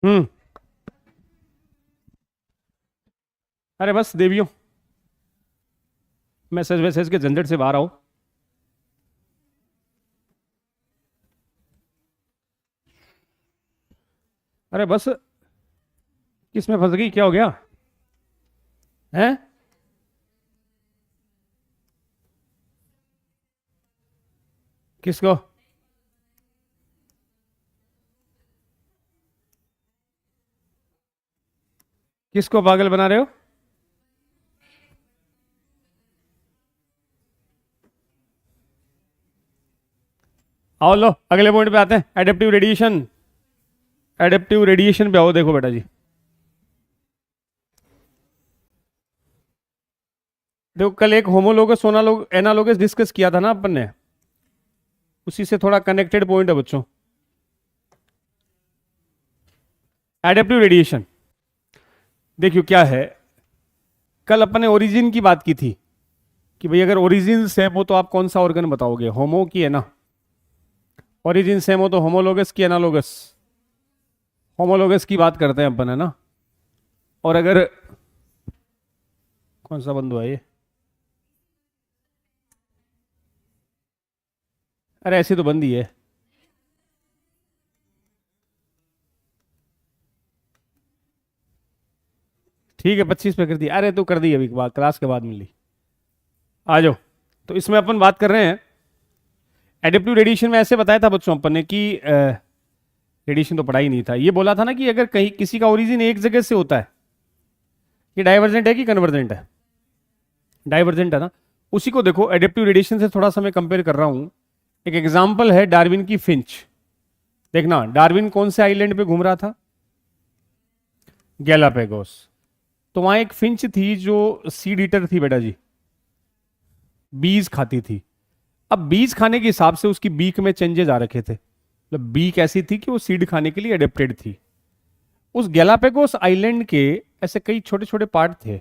हम्म। अरे बस देवियों, मैसेज वैसेज के झंझट से बाहर आओ। अरे बस, किसमें फंस गई, क्या हो गया है? किसको? किसको पागल बना रहे हो? आओ लो, अगले पॉइंट पे आते हैं, एडेप्टिव रेडिएशन। एडेप्टिव रेडिएशन पे आओ, देखो बेटा जी। देखो, कल एक होमोलोगस सोनालोग एनालोगस डिस्कस किया था ना अपन ने, उसी से थोड़ा कनेक्टेड पॉइंट है बच्चों। एडेप्टिव रेडिएशन देखियो क्या है। कल अपन ने ओरिजिन की बात की थी कि भाई अगर ओरिजिन सेम हो तो आप कौन सा ऑर्गन बताओगे, होमो की है ना। ओरिजिन सेम हो तो होमोलोगस की एनालोगस। होमोलोगस की बात करते हैं अपन, है ना। और अगर कौन सा बंधु है ये? अरे ऐसी तो बंदी है। ठीक है, 25 पे कर दी। अरे तू कर दी अभी क्लास के बाद मिली। आ जाओ। तो इसमें अपन बात कर रहे हैं एडेप्टिव रेडिएशन में। ऐसे बताया था बच्चों अपन ने कि रेडिएशन तो पढ़ा ही नहीं था। ये बोला था ना कि अगर कहीं किसी का ओरिजिन एक जगह से होता है, ये डाइवर्जेंट है कि कन्वर्जेंट है? डाइवर्जेंट है ना। उसी को देखो एडेप्टिव रेडिएशन से थोड़ा सा मैं कंपेयर कर रहा हूं। एक एग्जांपल है डार्विन की फिंच। देखना, डार्विन कौन से आइलैंड पे घूम रहा था? गैलापेगोस। तो वहां एक फिंच थी जो सीड ईटर थी बेटा जी, बीज खाती थी। अब बीज खाने के हिसाब से उसकी बीक में चेंजेस आ रखे थे, मतलब बीक ऐसी थी कि वो सीड खाने के लिए अडेप्टेड थी। उस गैलापेगोस आइलैंड के ऐसे कई छोटे छोटे पार्ट थे।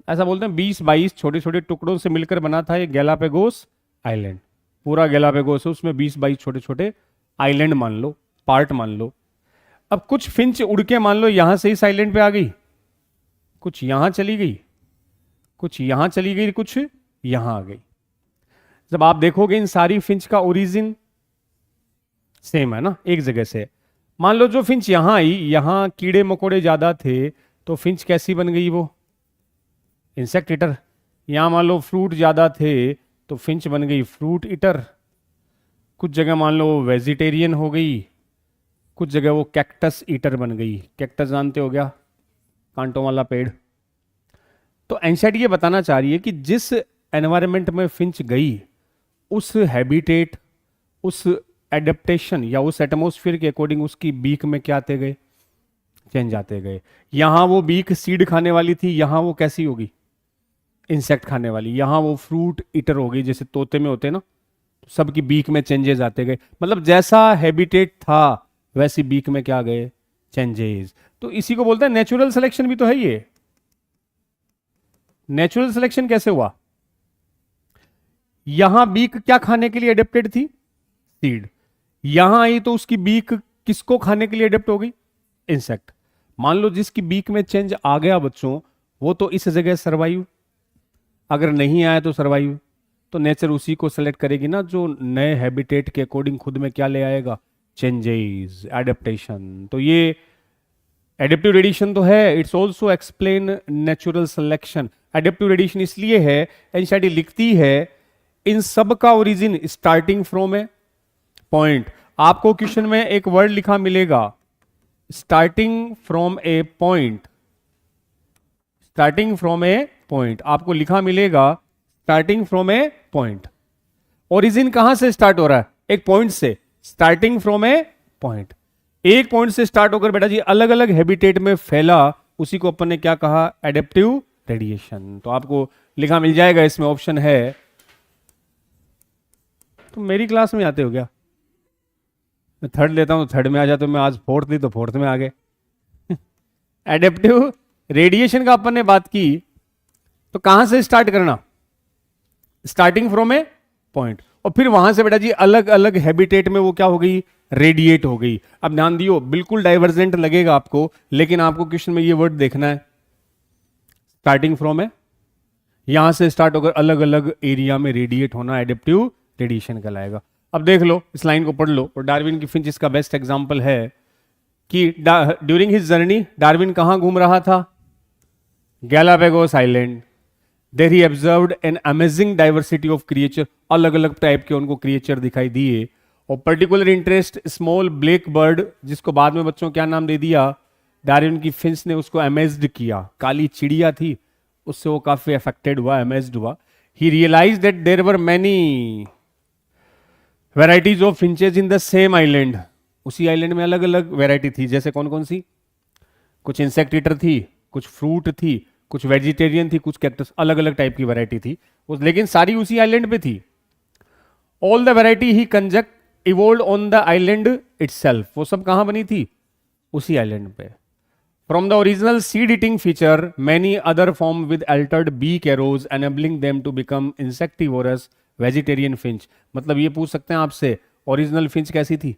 ऐसा बोलते हैं 20-22 छोटे छोटे टुकड़ों से मिलकर बना था ये गैलापेगोस आइलैंड। पूरा गैलापेगोस है, उसमें 20-22 छोटे छोटे आइलैंड मान लो, पार्ट मान लो। अब कुछ फिंच उड़ के मान लो यहां से इस आइलैंड पे आ गई, कुछ यहां चली गई, कुछ यहां चली गई, कुछ यहां आ गई। जब आप देखोगे इन सारी फिंच का ओरिजिन सेम है ना, एक जगह से। मान लो जो फिंच यहां आई, यहां कीड़े मकोड़े ज्यादा थे, तो फिंच कैसी बन गई? वो इंसेक्ट ईटर। यहां मान लो फ्रूट ज्यादा थे, तो फिंच बन गई फ्रूट ईटर। कुछ जगह मान लो वेजिटेरियन हो गई, कुछ जगह वो कैक्टस ईटर बन गई। कैक्टस जानते हो क्या? कांटों वाला पेड़। तो एंसाइट ये बताना चाह रही है कि जिस एनवायरनमेंट में फिंच गई, उस हैबिटेट, उस एडेप्टेशन या उस एटमोस्फियर के अकॉर्डिंग उसकी बीक में क्या आते गए? चेंज आते गए। यहां वो बीक सीड खाने वाली थी, यहां वो कैसी होगी? इंसेक्ट खाने वाली। यहां वो फ्रूट ईटर हो गई, जैसे तोते में होते ना। तो सबकी बीक में चेंजेस आते गए, मतलब जैसा हैबिटेट था वैसी बीक में क्या गए? चेंजेस। तो इसी को बोलते हैं नेचुरल सिलेक्शन भी तो है ये। नेचुरल सिलेक्शन कैसे हुआ? यहां बीक क्या खाने के लिए अडेप्टेड थी? सीड। यहां आई तो उसकी बीक किसको खाने के लिए अडेप्ट हो गई? इंसेक्ट। मान लो जिसकी बीक में चेंज आ गया बच्चों, वो तो इस जगह सरवाइव, अगर नहीं आया तो सरवाइव। तो नेचर उसी को सेलेक्ट करेगी ना जो नए हैबिटेट के अकॉर्डिंग खुद में क्या ले आएगा? Changes, adaptation. तो ये एडेप्टिव रेडिएशन तो है, it's also explain natural selection. Adaptive radiation इसलिए है, एनसीईआरटी लिखती है इन सब का origin starting from a point. आपको क्वेश्चन में एक वर्ड लिखा मिलेगा, starting from a point. Starting from a point आपको लिखा मिलेगा, starting from a point. Origin कहां से स्टार्ट हो रहा है? एक पॉइंट से। स्टार्टिंग फ्रॉम ए पॉइंट, एक पॉइंट से स्टार्ट होकर बेटा जी अलग अलग हैबिटेट में फैला, उसी को अपन ने क्या कहा? Adaptive radiation. तो आपको लिखा मिल जाएगा, इसमें ऑप्शन है। तो मेरी क्लास में आते हो क्या? मैं थर्ड लेता हूं तो थर्ड में आ जाते हो, मैं आज फोर्थ ली तो फोर्थ में आ गए। एडेप्टिव रेडिएशन का अपन ने बात की, तो कहां से स्टार्ट करना? Starting from a point. और फिर वहां से बेटा जी अलग अलग हैबिटेट में वो क्या हो गई, रेडिएट हो गई। अब ध्यान दियो, बिल्कुल डाइवर्जेंट लगेगा आपको, लेकिन आपको क्वेश्चन में ये वर्ड देखना है, स्टार्टिंग फ्रॉम है, यहां से स्टार्ट होकर अलग अलग एरिया में रेडिएट होना एडेप्टिव रेडिएशन कहलाएगा। अब देख लो, इस लाइन को पढ़ लो। और डार्विन की फिंच इसका बेस्ट एग्जांपल है कि ड्यूरिंग हिज जर्नी डार्विन कहां घूम रहा था, Galapagos island. There he observed an amazing diversity of creature, अलग अलग टाइप के उनको क्रिएचर दिखाई दिए। और particular interest small black bird, जिसको बाद में बच्चों क्या नाम दे दिया, डार्विन की फिंच ने उसको अमेज्ड किया, काली चिड़िया थी, उससे वो काफी अफेक्टेड हुआ, अमेज्ड हुआ। He realise that there were many varieties of finches in the same island. उसी आइलैंड में अलग अलग वेराइटी थी, जैसे कौन कौन सी, कुछ इंसेक्ट ईटर थी, कुछ फ्रूट थी, कुछ वेजिटेरियन थी, कुछ कैक्टस, अलग अलग टाइप की वैरायटी थी, लेकिन सारी उसी आइलैंड पे थी। All the variety he conjecture evolve on the island itself, वो सब कहां बनी थी, उसी आइलैंड पे। From the original seed eating feature many other form with altered beak arose enabling them to become insectivorous vegetarian finch. मतलब ये पूछ सकते हैं आपसे, ओरिजिनल फिंच कैसी थी,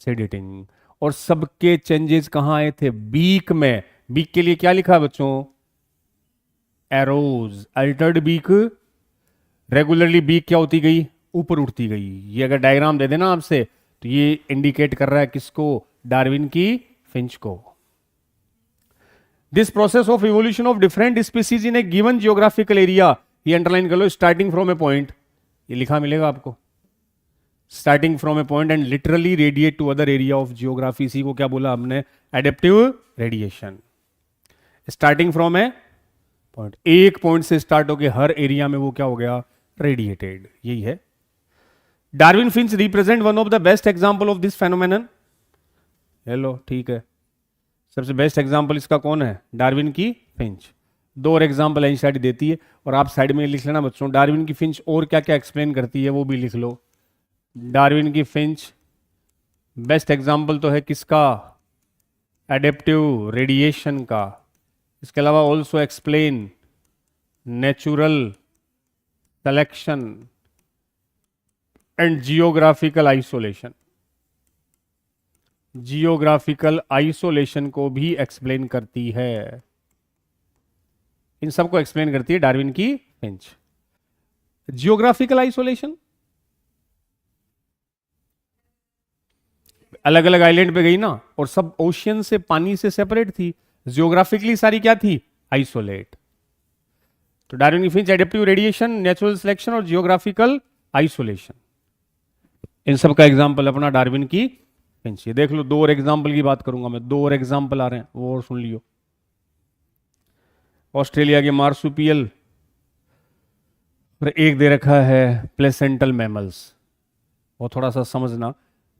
सीड ईटिंग, और सबके चेंजेस कहां आए थे, बीक में। बीक के लिए क्या लिखा है बच्चों, arrows, altered beak. Regularly beak क्या होती गई, ऊपर उठती गई। ये अगर डायग्राम दे देना आपसे तो ये इंडिकेट कर रहा है किसको, डार्विन की फिंच को। This process of evolution of different species in a given geographical area, ये अंडरलाइन कर लो, स्टार्टिंग फ्रॉम ए पॉइंट, ये लिखा मिलेगा आपको, starting from a point and literally radiate to other area of geography. इसी को क्या बोला हमने, adaptive radiation. Starting from a point, एक पॉइंट से स्टार्ट होकर हर एरिया में वो क्या हो गया, रेडिएटेड, यही है। Darwin Finch represent one of the best example of this phenomenon. Hello, ठीक है, सबसे बेस्ट एग्जांपल इसका कौन है, डार्विन की फिंच। दो और एग्जांपल एनसीईआरटी देती है, और आप साइड में लिख लेना बच्चों, डार्विन की फिंच और क्या क्या एक्सप्लेन करती है वो भी लिख लो। डार्विन की फिंच बेस्ट एग्जांपल तो है किसका, एडेप्टिव रेडिएशन का। इसके अलावा also explain natural selection and geographical isolation. Geographical isolation को भी एक्सप्लेन करती है, इन सबको एक्सप्लेन करती है डार्विन की फिंच। जियोग्राफिकल आइसोलेशन, अलग अलग आइलैंड पे गई ना, और सब ओशियन से, पानी से सेपरेट थी, जियोग्राफिकली सारी क्या थी, आइसोलेट। तो डार्विन की Finch, adaptive radiation, natural selection और जियोग्राफिकल आइसोलेशन, इन सब का एग्जाम्पल अपना डार्विन की फिंच। ये देख लो, दो और एग्जाम्पल की बात करूंगा मैं, दो और एग्जाम्पल आ रहे हैं, वो और सुन लियो। ऑस्ट्रेलिया के मार्सुपियल, और एक दे रखा है प्लेसेंटल मैमल्स, वो थोड़ा सा समझना।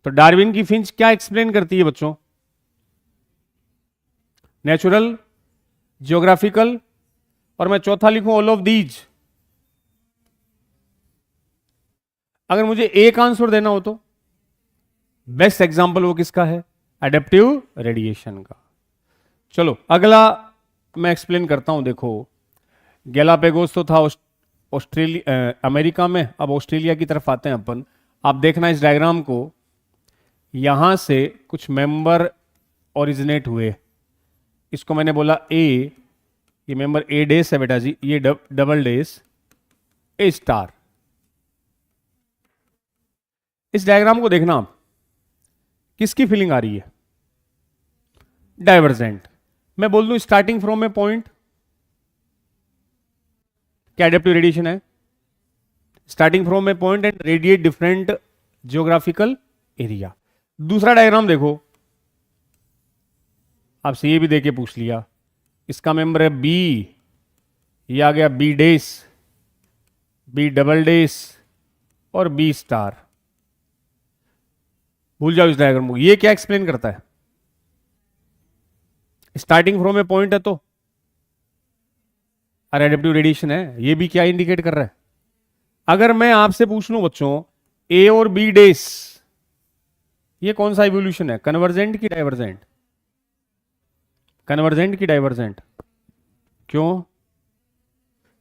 तो डार्विन की फिंच क्या एक्सप्लेन करती है बच्चों, नेचुरल, जियोग्राफिकल, और मैं चौथा लिखूं ऑल ऑफ दीज। अगर मुझे एक आंसर देना हो तो बेस्ट एग्जांपल वो किसका है, एडेप्टिव रेडिएशन का। चलो अगला मैं एक्सप्लेन करता हूं। देखो, गैलापागोस तो था ऑस्ट्रेलिया, अमेरिका में। अब ऑस्ट्रेलिया की तरफ आते हैं अपन। आप देखना इस डायग्राम को, यहां से कुछ मेंबर ओरिजिनेट हुए, इसको मैंने बोला ए, ये मेंबर ए डेस है बेटा जी, ये डबल डेस, ए स्टार। इस डायग्राम को देखना आप, किसकी फीलिंग आ रही है, डाइवर्जेंट। मैं बोल दूं स्टार्टिंग फ्रॉम ए पॉइंट, क्या एडेप्टिव रेडिएशन है, starting from a point and radiate different geographical area. दूसरा डायग्राम देखो, आपसे ये भी देके पूछ लिया, इसका मेंबर है बी, ये आ गया B dash, B double dash और बी स्टार। भूल जाओ इस डायग्राम को। ये क्या एक्सप्लेन करता है, स्टार्टिंग फ्रॉम ए पॉइंट है तो, और एडेप्टिव रेडिएशन है, ये भी क्या इंडिकेट कर रहा है। अगर मैं आपसे पूछ लूं बच्चों, ए और बी डेस, ये कौन सा इवोल्यूशन है, कन्वर्जेंट की डाइवर्जेंट, कन्वर्जेंट की डाइवर्जेंट। क्यों,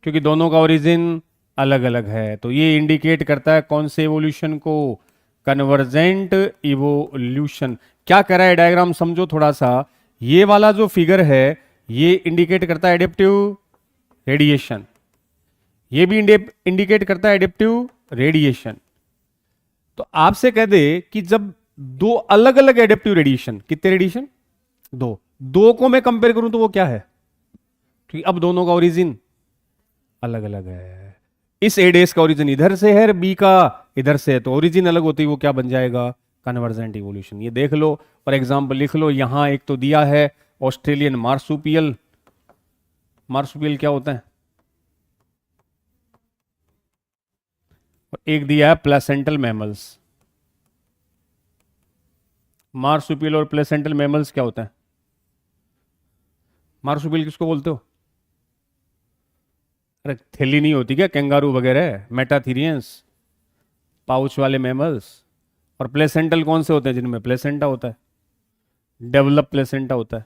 क्योंकि दोनों का ओरिजिन अलग अलग है, तो ये इंडिकेट करता है कौन से इवोल्यूशन को, कन्वर्जेंट इवोल्यूशन। क्या कर रहा है डायग्राम समझो थोड़ा सा। ये वाला जो फिगर है ये इंडिकेट करता है एडेप्टिव रेडिएशन, ये भी इंडिकेट करता है एडेप्टिव रेडिएशन। तो आपसे कह दे कि जब दो अलग अलग एडेप्टिव रेडिएशन, कितने रेडिएशन, दो, दो को मैं कंपेयर करूं तो वो क्या है, क्योंकि अब दोनों का ओरिजिन अलग अलग है। इस ए डेस का ओरिजिन इधर से है, बी का इधर से है, तो ओरिजिन अलग होती है वो क्या बन जाएगा, कन्वर्जेंट इवोल्यूशन। ये देख लो और एग्जांपल लिख लो। यहां एक तो दिया है ऑस्ट्रेलियन मार्सुपियल, मार्सुपियल क्या होता है, और एक दिया है प्लेसेंटल मैमल्स। मार्सुपियल और प्लेसेंटल मैमल्स क्या होता है, मार्सुपियल किसको बोलते हो, अरे थैली नहीं होती क्या, कैंगारू वगैरह, मेटाथीरियंस, पाउच वाले मैमल्स। और प्लेसेंटल कौन से होते हैं, जिनमें प्लेसेंटा होता है, डेवलप प्लेसेंटा होता है,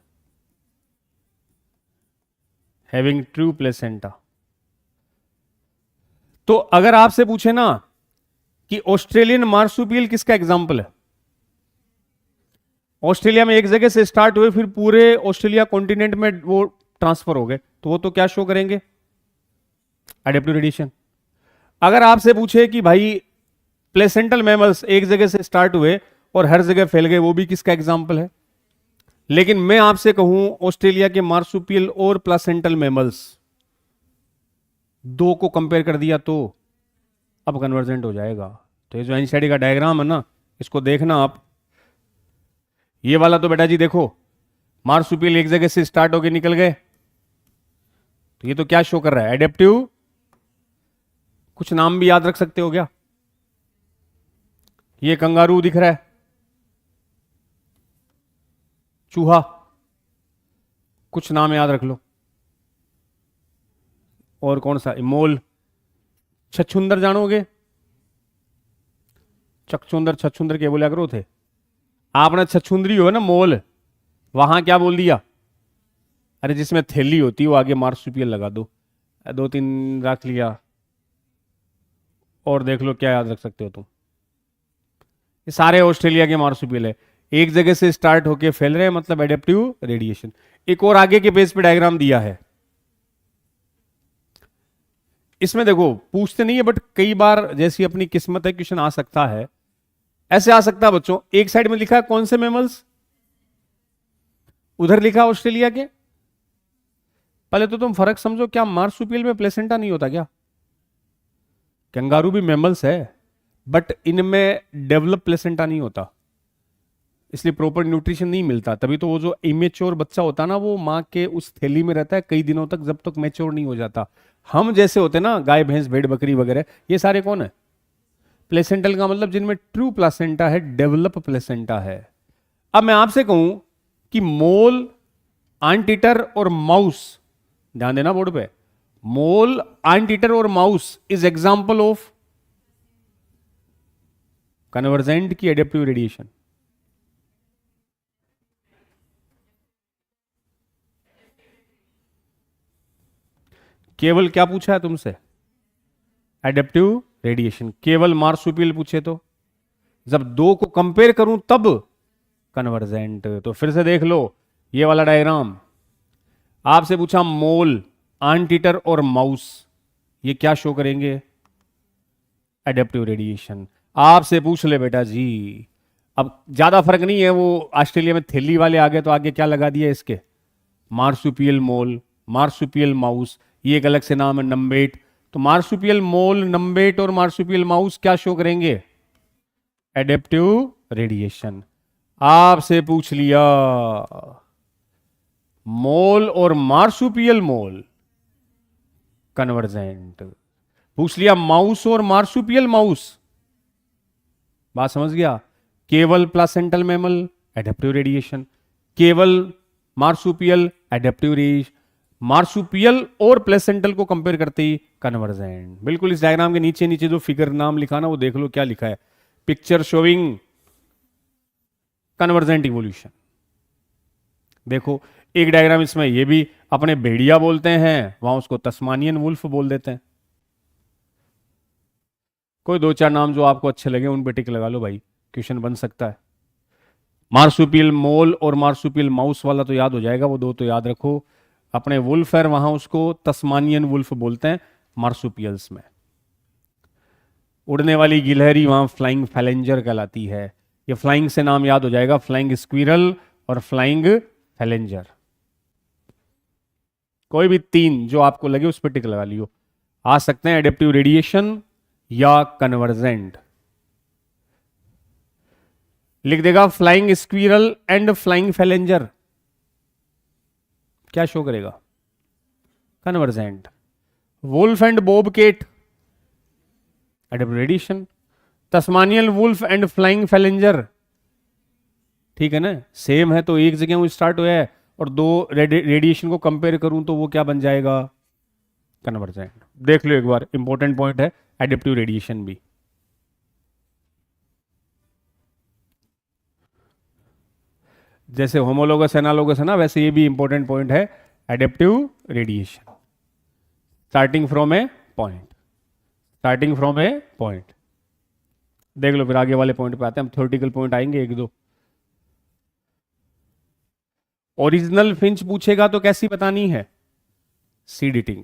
हैविंग ट्रू प्लेसेंटा। तो अगर आपसे पूछे ना कि ऑस्ट्रेलियन मार्सुपियल किसका एग्जाम्पल है, ऑस्ट्रेलिया में एक जगह से स्टार्ट हुए फिर पूरे ऑस्ट्रेलिया कॉन्टिनेंट में वो ट्रांसफर हो गए, तो वो तो क्या शो करेंगे, एडेप्टिव रेडिएशन। अगर आपसे पूछे कि भाई प्लेसेंटल मैमल्स एक जगह से स्टार्ट हुए और हर जगह फैल गए, वो भी किसका एग्जाम्पल है। लेकिन मैं आपसे कहूं ऑस्ट्रेलिया के मार्सुपियल और प्लेसेंटल मैमल्स दो को कंपेयर कर दिया तो अब कन्वर्जेंट हो जाएगा। तो ये जो एनसीईआरटी का डायग्राम है ना, इसको देखना आप। ये वाला तो बेटा जी देखो, मार्सुपियल एक जगह से स्टार्ट होके निकल गए, तो ये तो क्या शो कर रहा है, एडेप्टिव। कुछ नाम भी याद रख सकते हो क्या, ये कंगारू दिख रहा है, चूहा, कुछ नाम याद रख लो। और कौन सा, मोल, छछुंदर जानोगे, चकचुंदर छछुंदर के बोला करो थे आपने, छछुंदरी हो ना मोल, वहां क्या बोल दिया, अरे जिसमें थैली होती है वो आगे मार्सुपियल लगा दो, दो तीन रख लिया। और देख लो क्या याद रख सकते हो तुम, ये सारे ऑस्ट्रेलिया के मार्सुपियल है, एक जगह से स्टार्ट होके फैल रहे हैं, मतलब एडेप्टिव रेडिएशन। एक और आगे के पेज पे डायग्राम दिया है, इसमें देखो पूछते नहीं है बट कई बार जैसी अपनी किस्मत है क्वेश्चन आ सकता है। ऐसे आ सकता है बच्चों, एक साइड में लिखा है कौन से मैमल्स, उधर लिखा ऑस्ट्रेलिया के। पहले तो तुम फर्क समझो, क्या मार्सुपियल में प्लेसेंटा नहीं होता क्या, कंगारू भी मैमल्स है बट इनमें डेवलप प्लेसेंटा नहीं होता, इसलिए प्रॉपर न्यूट्रिशन नहीं मिलता। तभी तो वो जो इमेच्योर बच्चा होता ना वो माँ के उस थैली में रहता है कई दिनों तक, जब तक मैच्योर नहीं हो जाता। हम जैसे होते ना गाय भैंस भेड़ बकरी वगैरह, ये सारे कौन है, प्लेसेंटल का मतलब जिनमें ट्रू प्लेसेंटा है, डेवलप प्लेसेंटा है। अब मैं आपसे कहूं कि मोल, आंट ईटर और माउस, ध्यान देना बोर्ड पे, मोल, आंट ईटर और mouse is example of convergent की एडेप्टिव रेडिएशन। केवल क्या पूछा है तुमसे, एडेप्टिव रेडिएशन। केवल मार्सुपियल पूछे तो, जब दो को कंपेयर करूं तब कन्वर्जेंट। तो फिर से देख लो ये वाला डायग्राम, आपसे पूछा मोल, आंट ईटर और माउस, ये क्या शो करेंगे, एडेप्टिव रेडिएशन। आपसे पूछ ले बेटा जी, अब ज्यादा फर्क नहीं है, वो ऑस्ट्रेलिया में थैली वाले आ गए तो आगे क्या लगा दिया इसके, मार्सुपियल मोल, मार्सुपियल माउस, ये एक अलग से नाम है नम्बेट। तो मार्सुपियल मोल, नम्बेट और मार्सुपियल माउस क्या शो करेंगे, एडेप्टिव रेडिएशन। आपसे पूछ लिया मोल और मार्सुपियल मोल कन्वर्जेंट, पूछ लिया माउस और मार्सुपियल माउस, बात समझ गया। केवल प्लासेंटल मैमल, एडेप्टिव रेडिएशन, केवल मार्सुपियल, एडेप्टिव रेडिएशन, मार्सुपियल और प्लेसेंटल को कंपेयर करते ही कन्वर्जेंट। बिल्कुल इस डायग्राम के नीचे नीचे जो फिगर नाम लिखा ना वो देख लो क्या लिखा है, पिक्चर शोइंग कन्वर्जेंट इवोल्यूशन। देखो एक डायग्राम इसमें ये भी, अपने भेड़िया बोलते हैं वहां उसको तस्मानियन वुल्फ बोल देते हैं, कोई दो चार नाम जो आपको अच्छे लगे उन पे टिक लगा लो भाई, क्वेश्चन बन सकता है। मार्सुपियल मोल और मार्सुपियल माउस वाला तो याद हो जाएगा, वो दो तो याद रखो। अपने वुल्फ है वहां उसको तस्मानियन वुल्फ बोलते हैं मार्सुपियल्स में। उड़ने वाली गिलहरी वहां फ्लाइंग फैलेंजर कहलाती है। ये फ्लाइंग से नाम याद हो जाएगा, फ्लाइंग स्क्विरल और फ्लाइंग फैलेंजर। कोई भी तीन जो आपको लगे उस पर टिक लगा लियो। आ सकते हैं एडेप्टिव रेडिएशन या कन्वर्जेंट। लिख देगा flying squirrel and flying phalanger, क्या शो करेगा? Convergent. Wolf and bobcat, adaptive radiation. Tasmanian wolf and flying phalanger, ठीक है ना, सेम है तो एक जगह वो स्टार्ट हुआ है, और दो रेडिएशन को कंपेयर करूं तो वो क्या बन जाएगा? कन्वर्जेंट। देख लो एक बार, इंपॉर्टेंट पॉइंट है एडेप्टिव रेडिएशन भी। जैसे होमोलोगस एनालोगस है ना, वैसे ये भी इंपॉर्टेंट पॉइंट है adaptive radiation. Starting from a point, starting from a point. देख लो फिर आगे वाले पॉइंट पे आते हैं हम, थ्योरेटिकल पॉइंट आएंगे एक दो। ओरिजिनल फिंच पूछेगा तो कैसी बतानी है? Seed eating.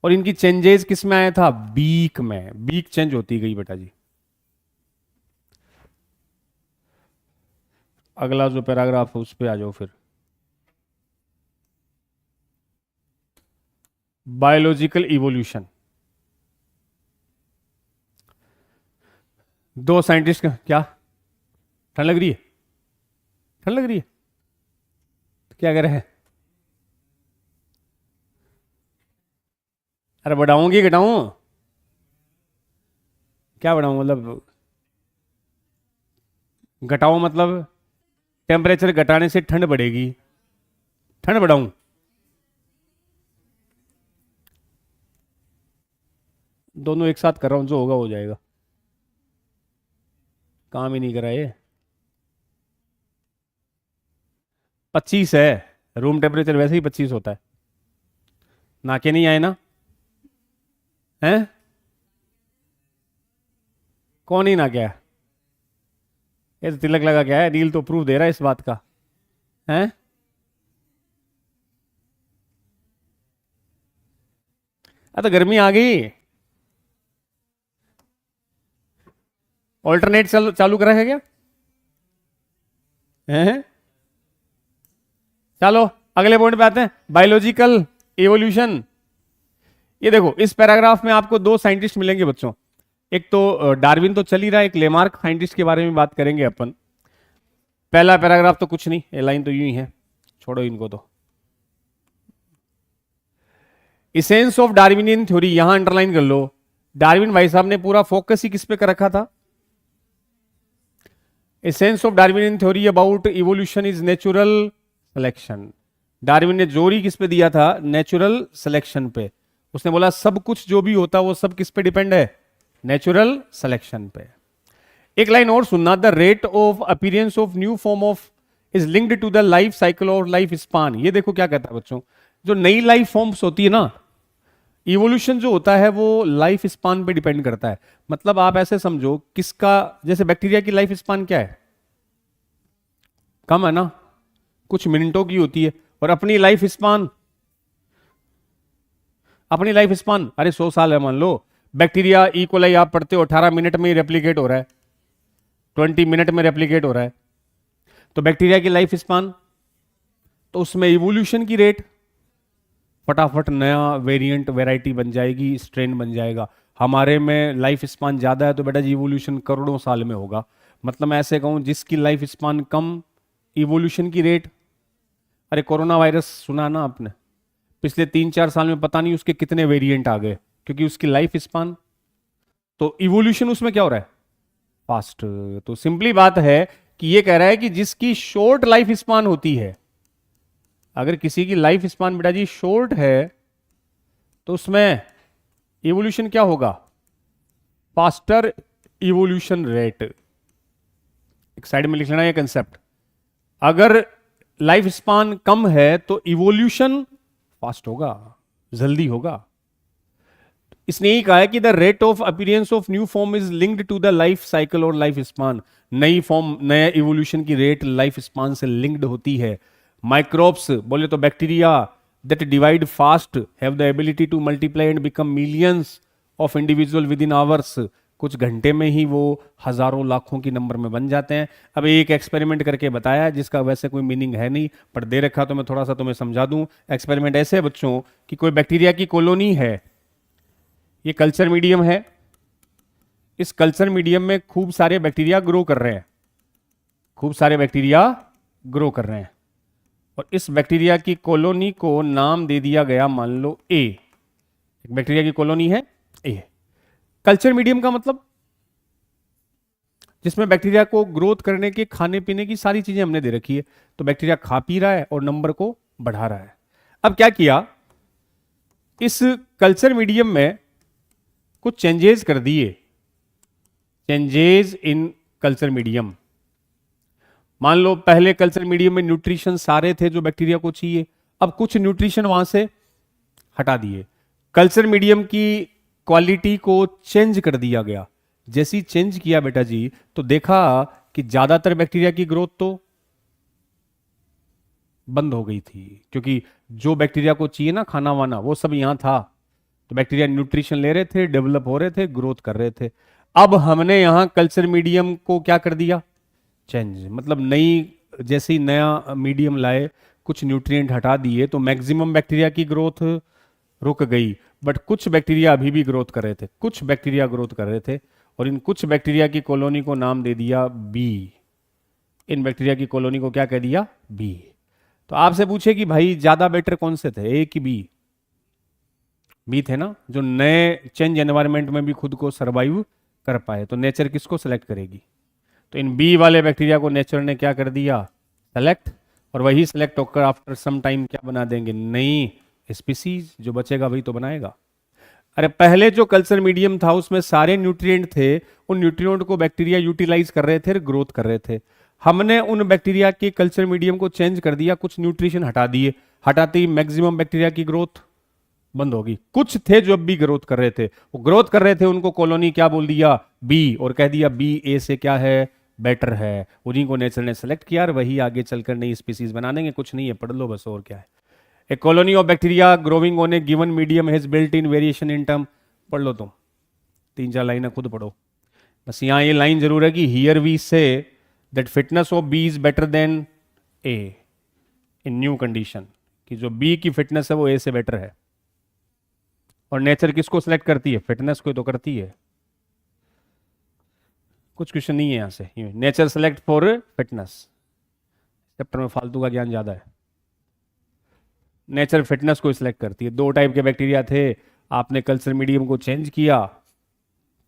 और इनकी चेंजेस किस में आया था? बीक में। बीक चेंज होती गई बेटा जी। अगला जो पैराग्राफ है उस पे आ जाओ फिर। Biological evolution. दो साइंटिस्ट का क्या, ठंड लग रही है? ठंड लग रही है तो क्या कर रहे हैं? अरे बढ़ाऊं कि घटाऊं? क्या बढ़ाऊं मतलब? घटाओ मतलब टेम्परेचर घटाने से ठंड बढ़ेगी, ठंड बढ़ाऊं? दोनों एक साथ कर रहा हूं, जो होगा हो जाएगा। काम ही नहीं करा ये। 25 है, रूम टेम्परेचर वैसे ही 25 होता है। नाके नहीं आए ना? हैं? कौन ही ना क्या? ये तो तिलक लगा क्या है, रील तो प्रूफ दे रहा है इस बात का। हैं? तो गर्मी आ गई, ऑल्टरनेट चालू करा है क्या? हैं? चलो अगले पॉइंट पे आते हैं, बायोलॉजिकल इवोल्यूशन। ये देखो इस पैराग्राफ में आपको दो साइंटिस्ट मिलेंगे बच्चों। एक तो डार्विन तो चल ही रहा है, एक लेमार्क साइंटिस्ट के बारे में बात करेंगे अपन। पहला पैराग्राफ तो कुछ नहीं, ये लाइन तो यूं ही है, छोड़ो इनको। तो इसेंस ऑफ डार्विनियन थ्योरी यहां अंडरलाइन कर लो। डार्विन भाई साहब ने पूरा फोकस ही किस पे कर रखा था? Essence of Darwinian theory about evolution is natural selection. Darwin ने जोर ही किस पे दिया था? नेचुरल सिलेक्शन पे। उसने बोला सब कुछ जो भी होता वो सब किस पे डिपेंड है? नेचुरल सिलेक्शन पे। एक लाइन और सुनना, the rate of appearance of new form of is linked to the life cycle और लाइफ स्पान। ये देखो क्या कहता है बच्चों, जो नई लाइफ फॉर्म्स होती है ना, इवोल्यूशन जो होता है वो लाइफ स्पान पे डिपेंड करता है। मतलब आप ऐसे समझो, किसका, जैसे बैक्टीरिया की लाइफ स्पान क्या है? कम है ना, कुछ मिनटों की होती है। और अपनी लाइफ स्पान, अपनी लाइफ स्पान अरे 100 साल है मान लो। बैक्टीरिया इकोलाई आप पढ़ते हो 18 मिनट में ही रेप्लिकेट हो रहा है, 20 मिनट में रेप्लिकेट हो रहा है। तो बैक्टीरिया की लाइफ स्पान, तो उसमें इवोल्यूशन की रेट फटाफट नया वेरिएंट वैरायटी बन जाएगी, स्ट्रेन बन जाएगा। हमारे में लाइफ स्पान ज्यादा है तो बेटा जी इवोल्यूशन करोड़ों साल में होगा। मतलब मैं ऐसे कहूं, जिसकी लाइफ स्पान कम, इवोल्यूशन की रेट। अरे कोरोना वायरस सुना ना आपने, पिछले 3-4 साल में पता नहीं उसके कितने वेरिएंट आ गए, क्योंकि उसकी लाइफ स्पान। तो इवोल्यूशन उसमें क्या हो रहा है? फास्ट। तो सिंपली बात है कि ये कह रहा है कि जिसकी शॉर्ट लाइफ स्पान होती है, अगर किसी की लाइफ स्पान बेटा जी शॉर्ट है तो उसमें इवोल्यूशन क्या होगा? Faster evolution rate. एक साइड में लिख लेना ये कंसेप्ट। अगर लाइफ स्पान कम है तो इवोल्यूशन फास्ट होगा, जल्दी होगा। इसने यही कहा है कि the rate of appearance of new form is linked to the life cycle और लाइफ स्पान। नई फॉर्म, नया इवोल्यूशन की रेट लाइफ स्पान से लिंक्ड होती है। माइक्रोब्स बोले तो bacteria that divide fast have the ability to multiply and become millions of individual within hours. कुछ घंटे में ही वो हजारों लाखों की नंबर में बन जाते हैं। अब एक एक्सपेरिमेंट करके बताया जिसका वैसे कोई मीनिंग है नहीं, पर दे रखा तो मैं थोड़ा सा तुम्हें समझा दूं। एक्सपेरिमेंट ऐसे है बच्चों कि कोई बैक्टीरिया की कॉलोनी है, ये कल्चर मीडियम है, इस कल्चर मीडियम में खूब सारे बैक्टीरिया ग्रो कर रहे हैं, खूब सारे बैक्टीरिया ग्रो कर रहे हैं, और इस बैक्टीरिया की कॉलोनी को नाम दे दिया गया मान लो ए। एक बैक्टीरिया की कॉलोनी है ए। कल्चर मीडियम का मतलब जिसमें बैक्टीरिया को ग्रोथ करने के खाने पीने की सारी चीजें हमने दे रखी है, तो बैक्टीरिया खा पी रहा है और नंबर को बढ़ा रहा है। अब क्या किया, इस कल्चर मीडियम में कुछ चेंजेस कर दिए, चेंजेस इन कल्चर मीडियम। मान लो पहले कल्चर मीडियम में न्यूट्रिशन सारे थे जो बैक्टीरिया को चाहिए, अब कुछ न्यूट्रिशन वहां से हटा दिए। कल्चर मीडियम की क्वालिटी को चेंज कर दिया गया। जैसी चेंज किया बेटा जी, तो देखा कि ज्यादातर बैक्टीरिया की ग्रोथ तो बंद हो गई थी, क्योंकि जो बैक्टीरिया को चाहिए ना खाना वाना वो सब यहां था। तो बैक्टीरिया न्यूट्रिशन ले रहे थे, डेवलप हो रहे थे, ग्रोथ कर रहे थे। अब हमने यहां कल्चर मीडियम को क्या कर दिया, चेंज, मतलब नई, जैसे ही नया मीडियम लाए, कुछ न्यूट्रिएंट हटा दिए, तो मैक्सिमम बैक्टीरिया की ग्रोथ रुक गई, बट कुछ बैक्टीरिया अभी भी ग्रोथ कर रहे थे, कुछ बैक्टीरिया ग्रोथ कर रहे थे, और इन कुछ बैक्टीरिया की कॉलोनी को नाम दे दिया बी। इन बैक्टीरिया की कॉलोनी को क्या कह दिया, बी। तो आपसे पूछे कि भाई ज्यादा बेटर कौन से थे, ए कि बी? बी थे ना, जो नए चेंज एनवायरनमेंट में भी खुद को सरवाइव कर पाए। तो नेचर किसको सेलेक्ट करेगी? तो इन बी वाले बैक्टीरिया को नेचर ने क्या कर दिया, सेलेक्ट, और वही सेलेक्ट होकर आफ्टर सम टाइम क्या बना देंगे, नई स्पीसीज। जो बचेगा वही तो बनाएगा। अरे पहले जो कल्चर मीडियम था उसमें सारे न्यूट्रिएंट थे, उन न्यूट्रिएंट को बैक्टीरिया यूटिलाइज कर रहे थे, ग्रोथ कर रहे थे। हमने उन बैक्टीरिया के कल्चर मीडियम को चेंज कर दिया, कुछ न्यूट्रिशन हटा दिए, हटाते ही मैक्सिमम बैक्टीरिया की ग्रोथ बंद होगी। कुछ थे जो अब भी ग्रोथ कर रहे थे, वो ग्रोथ कर रहे थे, उनको कॉलोनी क्या बोल दिया, बी, और कह दिया बी ए से क्या है, बेटर है। उन्हीं को नेचर ने सेलेक्ट किया और वही आगे चलकर नई स्पीसीज बना देंगे। कुछ नहीं है, पढ़ लो बस, और क्या है। A colony of bacteria growing on a given medium has built in variation in term. पढ़ लो तुम, 3-4 लाइनें खुद पढ़ो। बस यहां ये लाइन जरूर है कि here we say that fitness of B is better than A in new condition, कि जो बी की फिटनेस है वो ए से बेटर है। और नेचर किसको सिलेक्ट करती है, फिटनेस को तो करती है। कुछ क्वेश्चन नहीं है यहां से, nature select for fitness. Chapter में फालतू का ज्ञान ज्यादा है। नेचर फिटनेस को सिलेक्ट करती है। 2 टाइप के बैक्टीरिया थे, आपने कल्चर मीडियम को चेंज किया,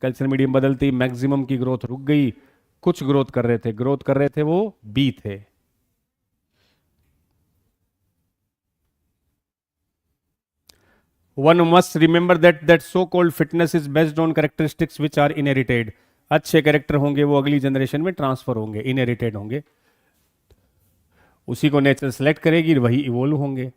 कल्चर मीडियम बदलते ही मैक्सिमम की ग्रोथ रुक गई, कुछ ग्रोथ कर रहे थे, ग्रोथ कर रहे थे वो बी थे। One must remember that so-called fitness is based on characteristics which are inherited. अच्छे कैरेक्टर होंगे वो अगली जनरेशन में ट्रांसफर होंगे, इनहेरिटेड होंगे, उसी को नेचर सेलेक्ट करेगी, वही इवोल्व होंगे।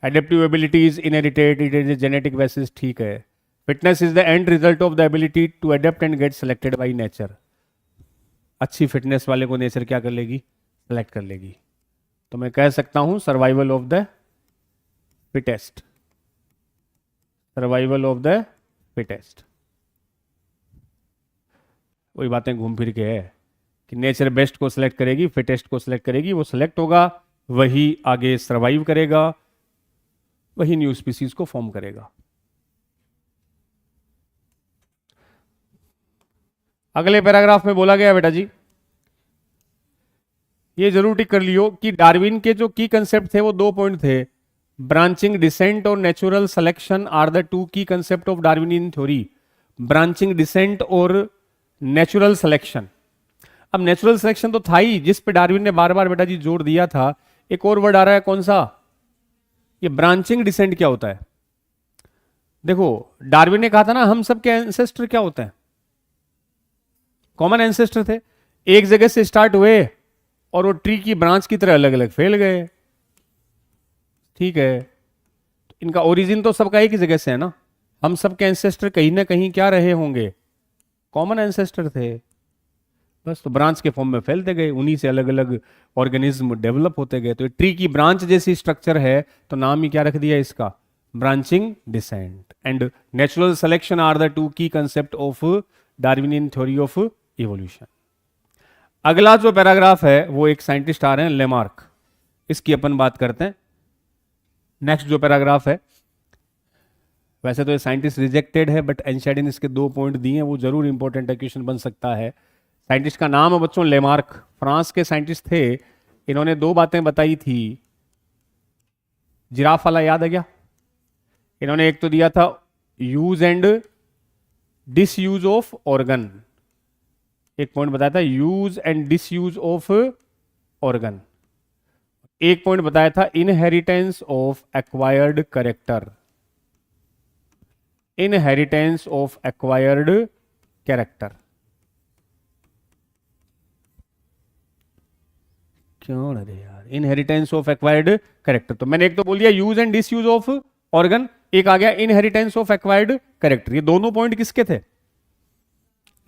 Adaptive ability is inherited, it is a genetic basis, ठीक है। Fitness is the end result of the ability to adapt and get selected by nature. अच्छी फिटनेस वाले को नेचर क्या कर लेगी, सेलेक्ट कर लेगी। तो मैं कह सकता हूं survival of the fittest, survival of the fittest. वही बातें घूम फिर के है कि नेचर बेस्ट को सिलेक्ट करेगी, फिटेस्ट को सिलेक्ट करेगी, वो सिलेक्ट होगा, वही आगे सर्वाइव करेगा, वही न्यू स्पीसीज को फॉर्म करेगा। अगले पैराग्राफ में बोला गया बेटा जी, ये जरूर टिक कर लियो कि डार्विन के जो की कंसेप्ट थे वो 2 पॉइंट थे। ब्रांचिंग डिसेंट और नेचुरल सिलेक्शन आर द 2 की concept of Darwinian theory. Branching descent और नेचुरल सिलेक्शन। अब नेचुरल सिलेक्शन तो था ही, जिस पे डार्विन ने बार बार बेटा जी जोर दिया था। एक और वर्ड आ रहा है, कौन सा, ये ब्रांचिंग डिसेंट क्या होता है? देखो डार्विन ने कहा था ना, हम सबके एंसेस्टर क्या होते हैं, कॉमन एंसेस्टर थे, एक जगह से स्टार्ट हुए और वो ट्री की ब्रांच की तरह अलग अलग फैल गए, ठीक है। तो इनका ओरिजिन तो सबका एक ही जगह से है ना, हम सबके एंसेस्टर कहीं ना कहीं क्या रहे होंगे, कॉमन एंसेस्टर थे। बस तो ब्रांच के फॉर्म में फैलते गए, उन्हीं से अलग अलग ऑर्गेनिज्म डेवलप होते गए। तो ट्री की ब्रांच जैसी स्ट्रक्चर है, तो नाम ही क्या रख दिया इसका, branching descent. And natural selection are the two key concept of Darwinian theory of evolution. अगला जो पैराग्राफ है वो एक साइंटिस्ट आ रहे हैं लेमार्क, इसकी अपन बात करते हैं। नेक्स्ट जो पैराग्राफ है, वैसे तो ये साइंटिस्ट रिजेक्टेड है, बट एनशाइड ने इसके 2 पॉइंट दिए हैं, वो जरूर इंपॉर्टेंट क्वेश्चन बन सकता है। साइंटिस्ट का नाम है बच्चों लेमार्क, फ्रांस के साइंटिस्ट थे। इन्होंने 2 बातें बताई थी। जिराफ वाला याद है क्या? इन्होंने एक तो दिया था use and disuse of organ, एक पॉइंट बताया था use and disuse of organ. एक पॉइंट बताया था inheritance of acquired character, inheritance of acquired character. क्यों अरे यार, इनहेरिटेंस ऑफ एक्वायर्ड कैरेक्टर। तो मैंने एक तो बोल दिया use and disuse of organ, एक आ गया इनहेरिटेंस ऑफ एक्वायर्ड कैरेक्टर। ये दोनों पॉइंट किसके थे?